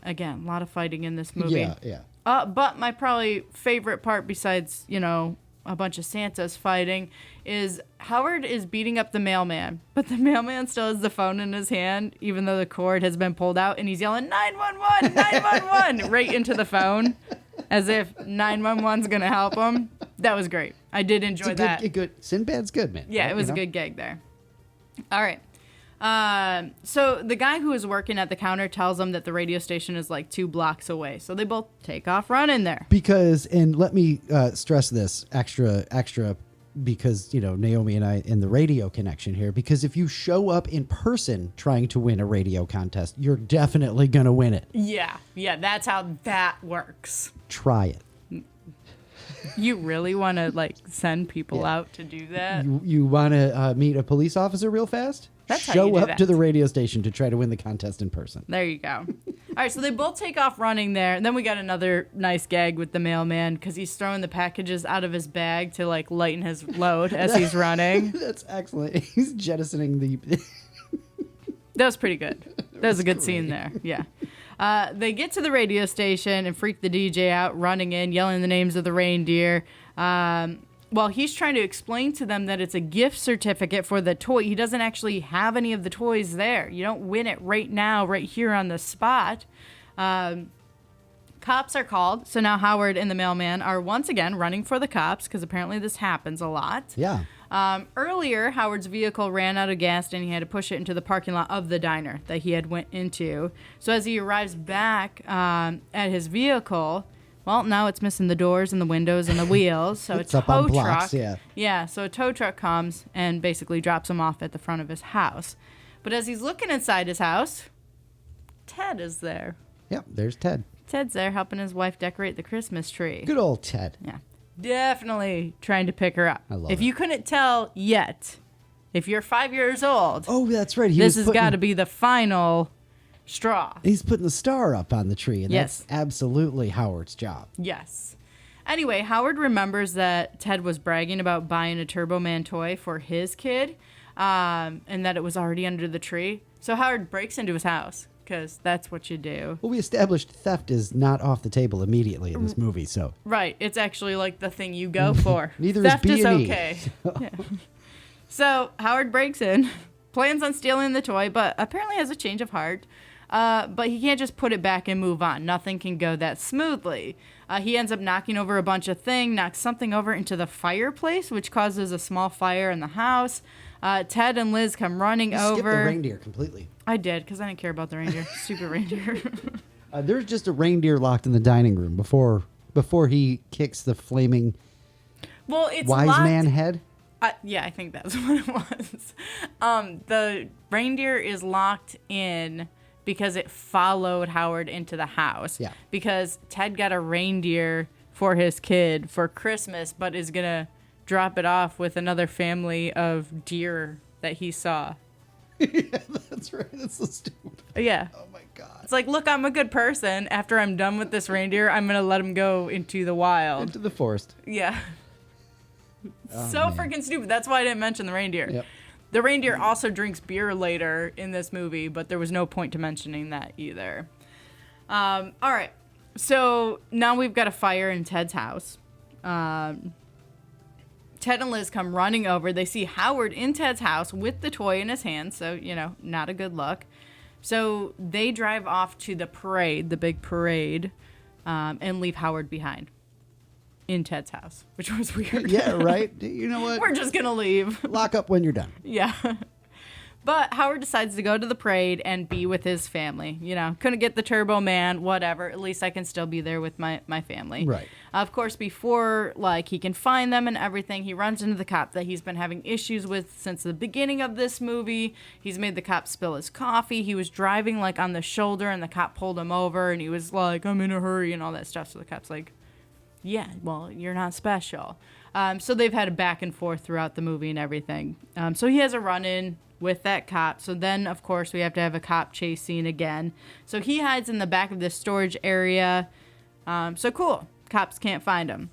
Again, a lot of fighting in this movie. Yeah. But my probably favorite part besides, a bunch of Santas fighting is Howard is beating up the mailman, but the mailman still has the phone in his hand, even though the cord has been pulled out, and he's yelling 911, 911 right into the phone as if 911's going to help him. That was great. I did enjoy that. Sinbad's good, man. Yeah, it was a good gag there. All right. So the guy who is working at the counter tells them that the radio station is 2 blocks away. So they both take off running there. Because, and let me stress this extra, because, Naomi and I in the radio connection here, because if you show up in person trying to win a radio contest, you're definitely going to win it. Yeah, that's how that works. Try it. You really want to send people out to do that? You want to meet a police officer real fast? That's how Show you do up that. to the radio station to try to win the contest in person. There you go. All right, so they both take off running there. And then we got another nice gag with the mailman because he's throwing the packages out of his bag to lighten his load as he's running. That's excellent. He's jettisoning the... That was pretty good. That was a good scene there. Yeah. They get to the radio station and freak the DJ out, running in, yelling the names of the reindeer. While he's trying to explain to them that it's a gift certificate for the toy, he doesn't actually have any of the toys there. You don't win it right now, right here on the spot. Cops are called, so now Howard and the mailman are once again running for the cops because apparently this happens a lot. Yeah. Earlier, Howard's vehicle ran out of gas and he had to push it into the parking lot of the diner that he had went into. So as he arrives back at his vehicle, well, now it's missing the doors and the windows and the wheels. So It's a up on tow blocks, truck. yeah. So a tow truck comes and basically drops him off at the front of his house. But as he's looking inside his house, Ted is there. Yep, there's Ted. Ted's there helping his wife decorate the Christmas tree. Good old Ted. Yeah. Definitely trying to pick her up. I love if it. you couldn't tell yet, if you're 5 years old, Oh, that's right. this has got to be the final straw. He's putting the star up on the tree, and Yes. that's absolutely Howard's job. Yes. Anyway, Howard remembers that Ted was bragging about buying a Turbo Man toy for his kid, and that it was already under the tree. So Howard breaks into his house, because that's what you do. Well, we established theft is not off the table immediately in this movie, so. Right. It's actually like the thing you go for. Neither Theft is B&E. okay. Yeah. So Howard breaks in, plans on stealing the toy, but apparently has a change of heart. But he can't just put it back and move on. Nothing can go that smoothly. He ends up knocking over a bunch of things, knocks something over into the fireplace, which causes a small fire in the house. Ted and Liz come running You over. skipped the reindeer completely. I did, because I didn't care about the reindeer. Stupid reindeer. There's just a reindeer locked in the dining room before he kicks the flaming Well, it's wise locked. man head. Yeah, I think that's what it was. The reindeer is locked in because it followed Howard into the house. Yeah. Because Ted got a reindeer for his kid for Christmas, but is going to drop it off with another family of deer that he saw. Yeah, that's right. That's so stupid. Yeah. Oh my god. It's like, look, I'm a good person. After I'm done with this reindeer, I'm going to let him go into the wild. Into the forest. Yeah. So freaking stupid. That's why I didn't mention the reindeer. Yep. The reindeer also drinks beer later in this movie, but there was no point to mentioning that either. All right. So now we've got a fire in Ted's house. Ted and Liz come running over. They see Howard in Ted's house with the toy in his hand, so, not a good look. So they drive off to the parade, the big parade, and leave Howard behind in Ted's house, which was weird. Yeah, right? You know what? We're just going to leave. Lock up when you're done. Yeah. But Howard decides to go to the parade and be with his family. Couldn't get the Turbo Man, whatever. At least I can still be there with my family. Right. Of course, before he can find them and everything, he runs into the cop that he's been having issues with since the beginning of this movie. He's made the cop spill his coffee. He was driving on the shoulder and the cop pulled him over and he was like, I'm in a hurry and all that stuff. So the cop's like, yeah, well, you're not special. So they've had a back and forth throughout the movie and everything. So he has a run-in with that cop. So then, of course, we have to have a cop chase scene again. So he hides in the back of this storage area. So cool. Cops can't find him.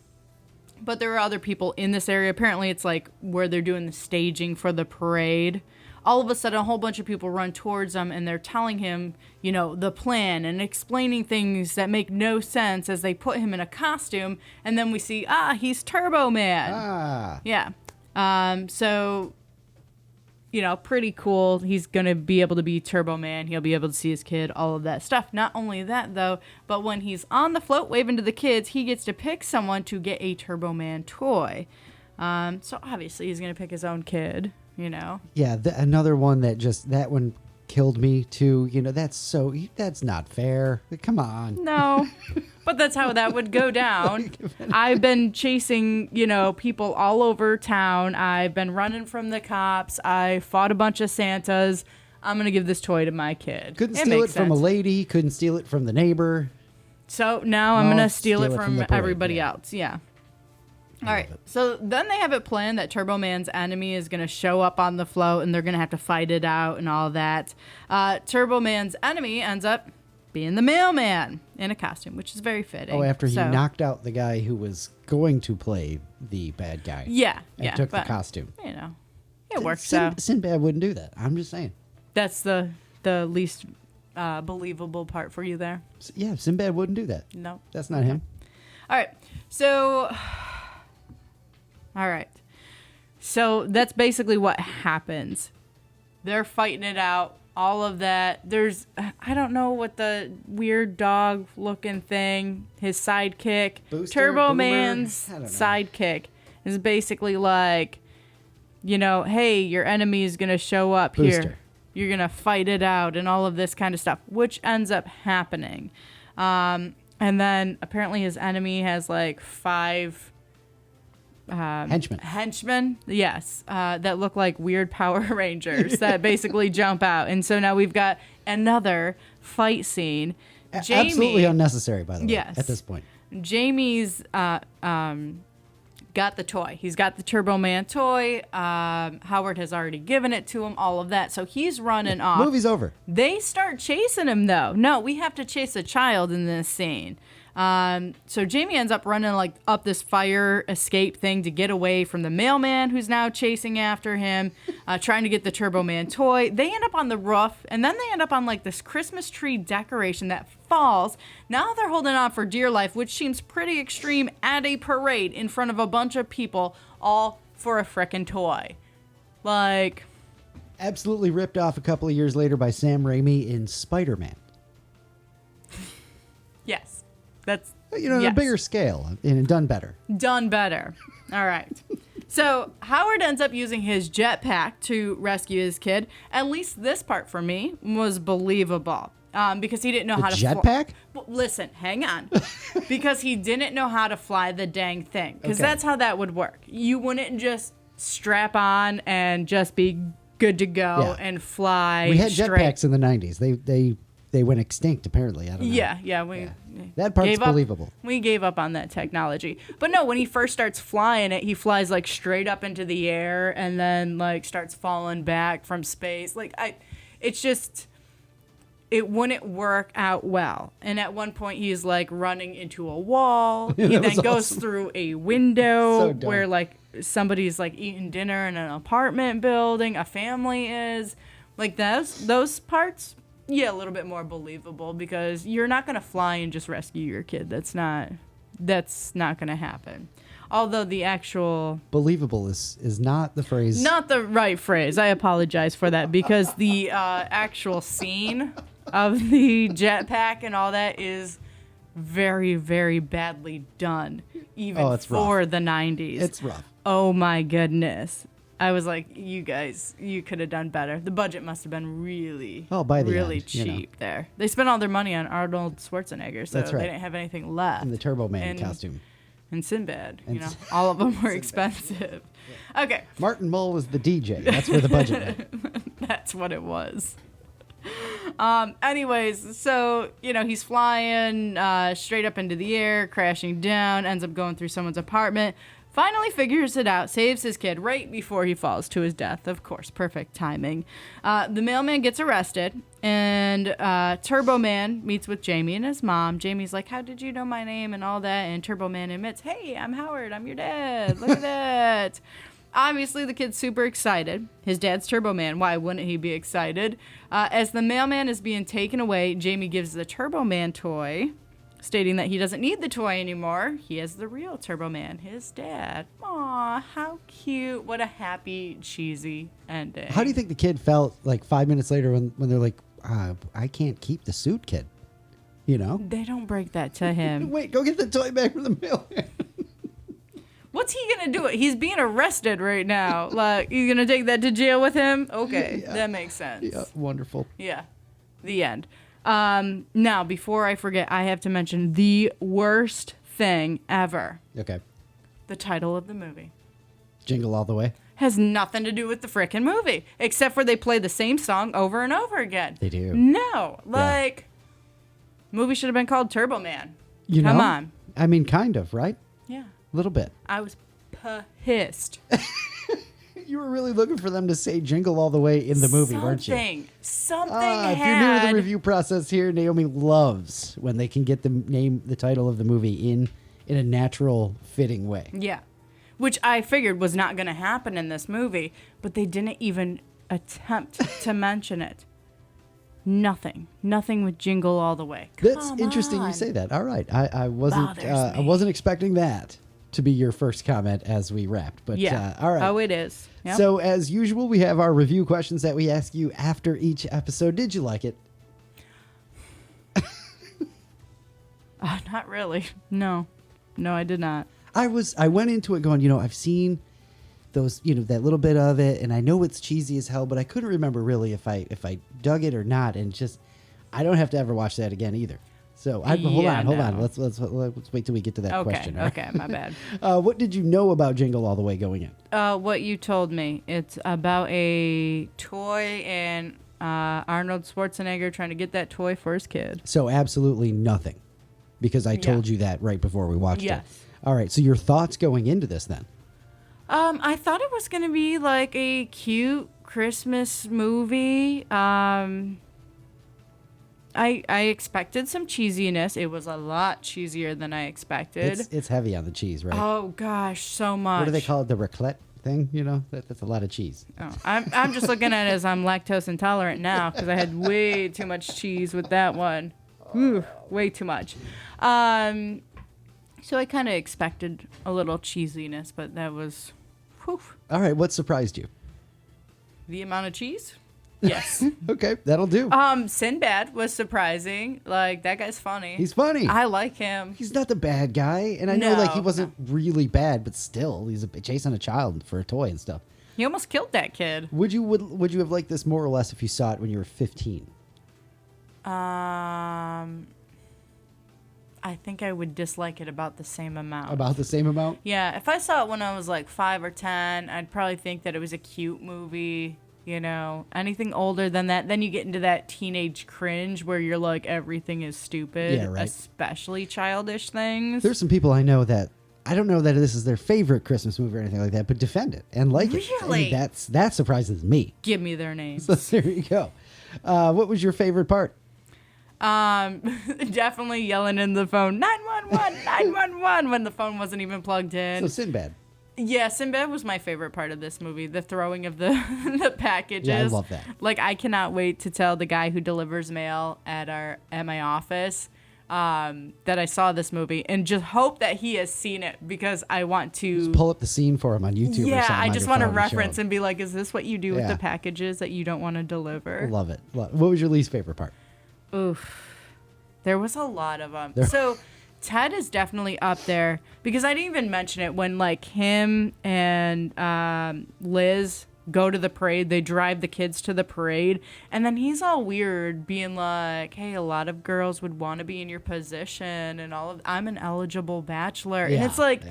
But there are other people in this area. Apparently, it's where they're doing the staging for the parade. All of a sudden, a whole bunch of people run towards him, and they're telling him, the plan and explaining things that make no sense as they put him in a costume. And then we see, he's Turbo Man. Ah. Yeah. So, pretty cool. He's going to be able to be Turbo Man. He'll be able to see his kid, all of that stuff. Not only that, though, but when he's on the float waving to the kids, he gets to pick someone to get a Turbo Man toy. So obviously he's going to pick his own kid, Yeah, another one that one killed me too. That's not fair. Come on. No, but that's how that would go down. I've been chasing, people all over town. I've been running from the cops. I fought a bunch of Santas. I'm going to give this toy to my kid. Couldn't steal it from a lady. Couldn't steal it from the neighbor. So now I'm going to steal it from the parade, everybody yeah. else. Yeah. All right. So then they have it planned that Turbo Man's enemy is going to show up on the float and they're going to have to fight it out and all that. Turbo Man's enemy ends up being the mailman in a costume, which is very fitting. Oh, after he knocked out the guy who was going to play the bad guy. Yeah. And took the costume. It works out. Sinbad wouldn't do that. I'm just saying. That's the least believable part for you there. Yeah, Sinbad wouldn't do that. No. That's not him. All right. So... All right. So that's basically what happens. They're fighting it out, all of that. I don't know what the weird dog looking thing, his sidekick, Booster, Turbo Boomer? Man's I don't know. sidekick is basically like, hey, your enemy is going to show up Booster. here. You're going to fight it out and all of this kind of stuff, which ends up happening. And then apparently his enemy has like 5 henchmen, yes, that look like weird Power Rangers that basically jump out. And so now we've got another fight scene. Jamie, absolutely unnecessary, by the way, yes, at this point. Jamie's got the toy. He's got the Turbo Man toy. Howard has already given it to him, all of that. So he's running off. Movie's over. They start chasing him, though. No, we have to chase a child in this scene. So Jamie ends up running like up this fire escape thing to get away from the mailman who's now chasing after him, trying to get the Turbo Man toy. They end up on the roof, and then they end up on like this Christmas tree decoration that falls. Now they're holding on for dear life, which seems pretty extreme at a parade in front of a bunch of people, all for a frickin' toy. Like, absolutely ripped off a couple of years later by Sam Raimi in Spider-Man. Yes. That's, on a bigger scale and done better. Done better. All right. So Howard ends up using his jetpack to rescue his kid. At least this part for me was believable. Because he didn't know how to jetpack? Well, listen, hang on. Because he didn't know how to fly the dang thing. Because Okay. that's how that would work. You wouldn't just strap on and just be good to go and fly. We had straight. jetpacks in the 90s. They went extinct, apparently. I don't know. Yeah. That part's gave up. believable. We gave up on that technology. But no, when he first starts flying it, he flies like straight up into the air and then like starts falling back from space. It's just, it wouldn't work out well. And at one point he's like running into a wall. He then goes through a window where like somebody's like eating dinner in an apartment building. A family is. Like those parts, yeah, a little bit more believable because you're not going to fly and just rescue your kid. That's not going to happen. Although the actual... Believable is not the phrase. Not the right phrase. I apologize for that because the actual scene of the jetpack and all that is very, very badly done. Even for rough. The 90s. It's rough. Oh my goodness. I was like, you guys, you could have done better. The budget must have been really, really cheap there. They spent all their money on Arnold Schwarzenegger, so they didn't have anything left. And the Turbo Man costume. And Sinbad, all of them were expensive. Okay. Martin Mull was the DJ. That's where the budget went. That's what it was. Anyways, so, he's flying straight up into the air, crashing down, ends up going through someone's apartment. Finally figures it out, saves his kid right before he falls to his death. Of course, perfect timing. The mailman gets arrested, and Turbo Man meets with Jamie and his mom. Jamie's like, how did you know my name and all that? And Turbo Man admits, hey, I'm Howard. I'm your dad. Look at that. Obviously, the kid's super excited. His dad's Turbo Man. Why wouldn't he be excited? As the mailman is being taken away, Jamie gives the Turbo Man toy, stating that he doesn't need the toy anymore. He has the real Turbo Man, his dad. Aw, how cute. What a happy, cheesy ending. How do you think the kid felt like 5 minutes later when they're like, I can't keep the suit, kid? They don't break that to him. Wait, go get the toy back from the mailman. What's he going to do? He's being arrested right now. Like, he's going to take that to jail with him? Okay, that makes sense. Yeah, wonderful. Yeah, the end. Now, before I forget, I have to mention the worst thing ever. Okay. The title of the movie. Jingle All The Way. Has nothing to do with the frickin' movie, except for they play the same song over and over again. They do. No, movie should have been called Turbo Man. Come on. I mean, kind of, right? Yeah. A little bit. I was pissed. You were really looking for them to say Jingle All The Way in the movie, weren't you? Something If you're new to the review process here, Naomi loves when they can get the title of the movie in a natural, fitting way. Yeah. Which I figured was not going to happen in this movie, but they didn't even attempt to mention it. Nothing with Jingle All The Way. That's interesting you say that. All right. I wasn't expecting that to be your first comment as we wrapped. But all right. Oh, it is. Yep. So as usual, we have our review questions that we ask you after each episode. Did you like it? Not really. No, I did not. I went into it going, I've seen those, that little bit of it, and I know it's cheesy as hell, but I couldn't remember really if I dug it or not, and just I don't have to ever watch that again either. So hold on. Let's wait till we get to that question. Right? Okay, my bad. What did you know about Jingle All the Way going in? What you told me. It's about a toy and Arnold Schwarzenegger trying to get that toy for his kid. So absolutely nothing, because I told you that right before we watched it. All right. So your thoughts going into this then? I thought it was going to be like a cute Christmas movie. I expected some cheesiness. It was a lot cheesier than I expected. It's heavy on the cheese, right? Oh gosh, so much. What do they call it? The raclette thing? That's a lot of cheese. Oh, I'm just looking at it as I'm lactose intolerant now because I had way too much cheese with that one. Ooh, way too much. So I kind of expected a little cheesiness, but that was, whew. All right, what surprised you? The amount of cheese? Yes. Okay, that'll do. Sinbad was surprising. Like, that guy's funny. He's funny. I like him. He's not the bad guy, and I know he wasn't really bad, but still, he's chasing a child for a toy and stuff. He almost killed that kid. Would you have liked this more or less if you saw it when you were 15? I think I would dislike it about the same amount. About the same amount? Yeah, if I saw it when I was like 5 or 10, I'd probably think that it was a cute movie. Anything older than that, then you get into that teenage cringe where you're like, everything is stupid, especially childish things. There's some people I know that, I don't know that this is their favorite Christmas movie or anything like that, but defend it and like it. Really? That surprises me. Give me their names. So there you go. What was your favorite part? Definitely yelling in the phone, 911, 911, when the phone wasn't even plugged in. So Sinbad. Yeah, Sinbad was my favorite part of this movie. The throwing of the packages. Yeah, I love that. Like, I cannot wait to tell the guy who delivers mail at my office that I saw this movie, and just hope that he has seen it, because I want to just pull up the scene for him on YouTube. Yeah, or something I just want to reference him. and be like, is this what you do with the packages that you don't want to deliver? Love it. What was your least favorite part? Oof. There was a lot of them. So Ted is definitely up there, because I didn't even mention it when, like, him and Liz go to the parade. They drive the kids to the parade, and then he's all weird, being like, hey, a lot of girls would want to be in your position, and I'm an eligible bachelor. And it's like,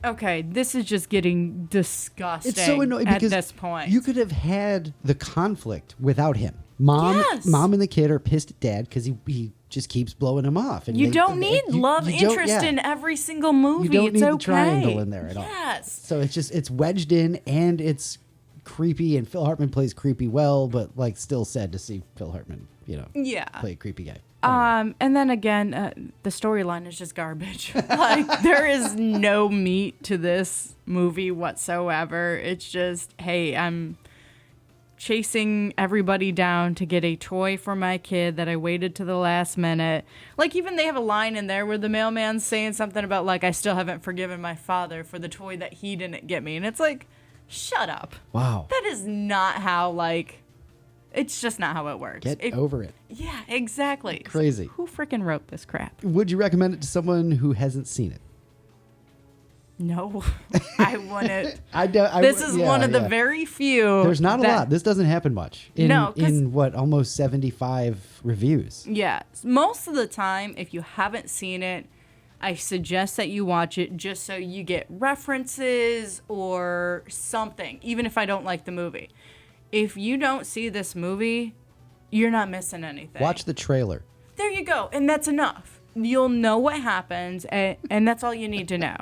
okay, this is just getting disgusting. It's so annoying at this point. You could have had the conflict without him. Mom and the kid are pissed at dad because he just keeps blowing him off. And you don't need love interest in every single movie. You don't it's need okay. the triangle in there at all. Yes. So it's wedged in, and it's creepy, and Phil Hartman plays creepy well, but like still sad to see Phil Hartman, play a creepy guy. Anyway. And then again, the storyline is just garbage. Like, there is no meat to this movie whatsoever. It's just, hey, I'm chasing everybody down to get a toy for my kid that I waited to the last minute. Like, even they have a line in there where the mailman's saying something about, like, I still haven't forgiven my father for the toy that he didn't get me. And it's like, shut up. Wow. That is not how, like, it's just not how it works. Get over it. Yeah, exactly. Crazy. Who freaking wrote this crap? Would you recommend it to someone who hasn't seen it? No, I wouldn't. This is one of the very few. There's not a lot. This doesn't happen much. In almost 75 reviews. Yeah. Most of the time, if you haven't seen it, I suggest that you watch it just so you get references or something, even if I don't like the movie. If you don't see this movie, you're not missing anything. Watch the trailer. There you go. And that's enough. You'll know what happens, and that's all you need to know.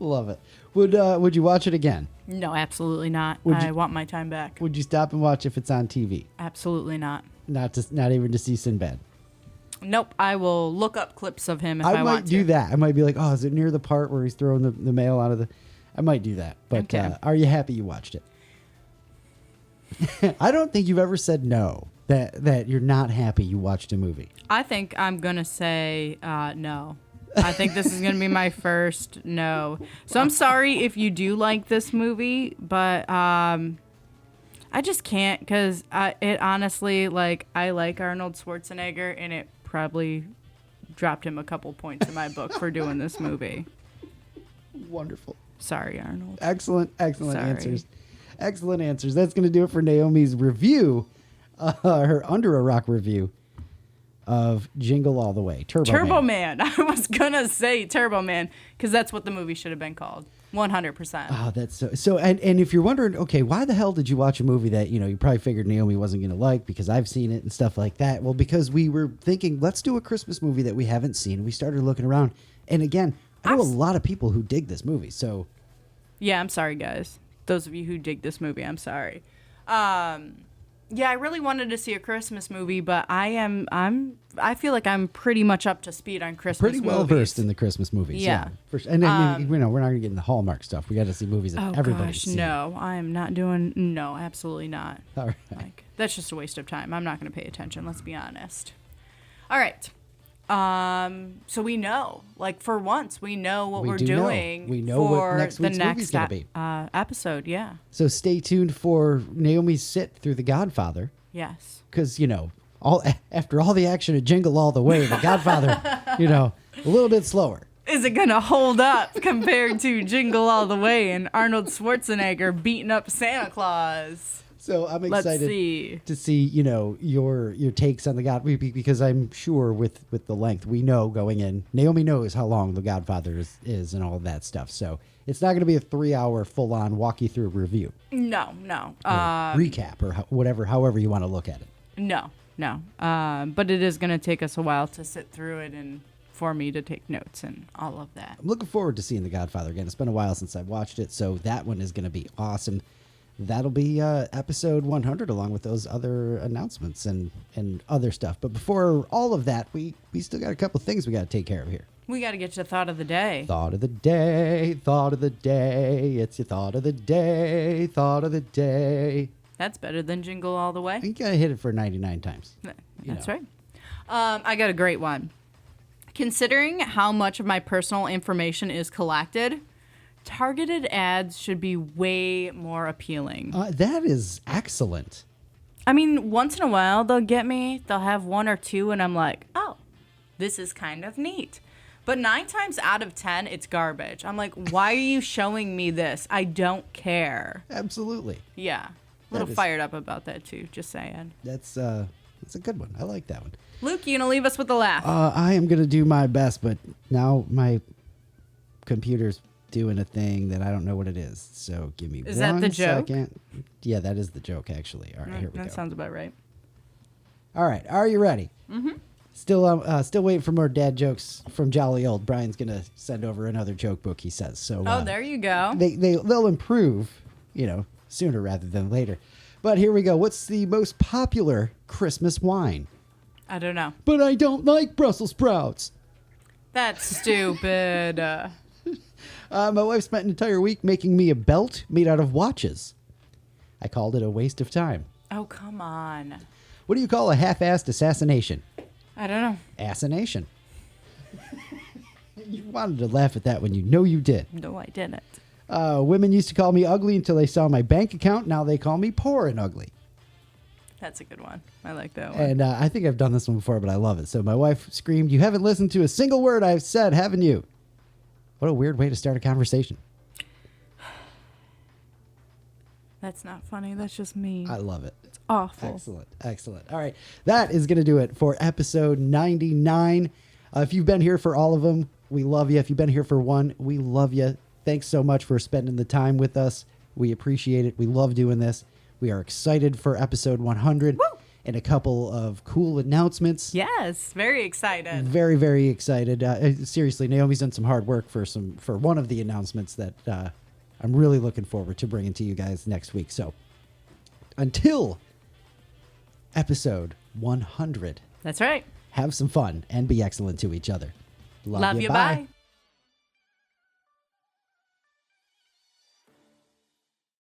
Love it. Would you watch it again? No, absolutely not. I want my time back. Would you stop and watch if it's on TV? Absolutely not. Not even to see Sinbad? Nope. I will look up clips of him if I want to. I might do that. I might be like, oh, is it near the part where he's throwing the mail out of the... I might do that. But okay. Are you happy you watched it? I don't think you've ever said no, that you're not happy you watched a movie. I think I'm going to say no. I think this is going to be my first no. So I'm sorry if you do like this movie, but I just can't, because it honestly, like, I like Arnold Schwarzenegger, and it probably dropped him a couple points in my book for doing this movie. Wonderful. Sorry, Arnold. Excellent Sorry. answers. Excellent answers. That's going to do it for Naomi's review, her Under a Rock review of Jingle All the Way. Turbo Man. I was going to say Turbo Man because that's what the movie should have been called. 100%. Oh, that's so. And if you're wondering, okay, why the hell did you watch a movie that, you probably figured Naomi wasn't going to like because I've seen it and stuff like that? Well, because we were thinking, let's do a Christmas movie that we haven't seen. We started looking around. And again, I know a lot of people who dig this movie. So, yeah, I'm sorry, guys. Those of you who dig this movie, I'm sorry. Yeah, I really wanted to see a Christmas movie, but I feel like I'm pretty much up to speed on Christmas movies. Pretty well versed in the Christmas movies. Yeah. For sure. And I mean, we're not going to get into Hallmark stuff. We got to see movies that everybody's seen. No, I am not doing. No, absolutely not. All right. Like that's just a waste of time. I'm not going to pay attention. Let's be honest. All right. So we know, like for once, we know what we're doing. We know for what next week's the movie's going to be. Episode. Yeah. So stay tuned for Naomi's sit through The Godfather. Yes. Because after all the action at Jingle All the Way, The Godfather, a little bit slower. Is it going to hold up compared to Jingle All the Way and Arnold Schwarzenegger beating up Santa Claus? So I'm excited to see, your takes on The Godfather, because I'm sure with the length we know going in, Naomi knows how long The Godfather is and all of that stuff. So it's not going to be a 3-hour full-on walk you through review. No. Recap or however you want to look at it. No. But it is going to take us a while to sit through it and for me to take notes and all of that. I'm looking forward to seeing The Godfather again. It's been a while since I've watched it, so that one is going to be awesome. That'll be episode 100 along with those other announcements and other stuff. But before all of that, we still got a couple things we got to take care of here. We got to get to thought of the day. Thought of the day. It's your thought of the day. Thought of the day. That's better than Jingle All the Way. You got to hit it for 99 times. That's right. I got a great one. Considering how much of my personal information is collected, targeted ads should be way more appealing. That is excellent. I mean, once in a while, they'll get me. They'll have one or two, and I'm like, oh, this is kind of neat. But 9 times out of 10, it's garbage. I'm like, why are you showing me this? I don't care. Absolutely. Yeah. A little fired up about that, too. Just saying. That's a good one. I like that one. Luke, you going to leave us with a laugh? I am going to do my best, but now my computer's doing a thing that I don't know what it is. So give me 1 second. Is that the joke? Yeah, that is the joke, actually. All right, here we go. That sounds about right. All right, are you ready? Mm-hmm. Still waiting for more dad jokes from Jolly Old. Brian's going to send over another joke book, he says. So there you go. They'll improve, sooner rather than later. But here we go. What's the most popular Christmas wine? I don't know. But I don't like Brussels sprouts. That's stupid. My wife spent an entire week making me a belt made out of watches. I called it a waste of time. Oh, come on. What do you call a half-assed assassination? I don't know. Assination. You wanted to laugh at that when you know you did. No, I didn't. Women used to call me ugly until they saw my bank account. Now they call me poor and ugly. That's a good one. I like that one. And I think I've done this one before, but I love it. So my wife screamed, "You haven't listened to a single word I've said, haven't you?" What a weird way to start a conversation. That's not funny. That's just mean. I love it. It's awful. Excellent. All right. That is going to do it for episode 99. If you've been here for all of them, we love you. If you've been here for one, we love you. Thanks so much for spending the time with us. We appreciate it. We love doing this. We are excited for episode 100. Woo! And a couple of cool announcements. Yes, very excited. Very, very excited. Seriously, Naomi's done some hard work for one of the announcements that I'm really looking forward to bringing to you guys next week. So until episode 100. That's right. Have some fun and be excellent to each other. Love you. Bye.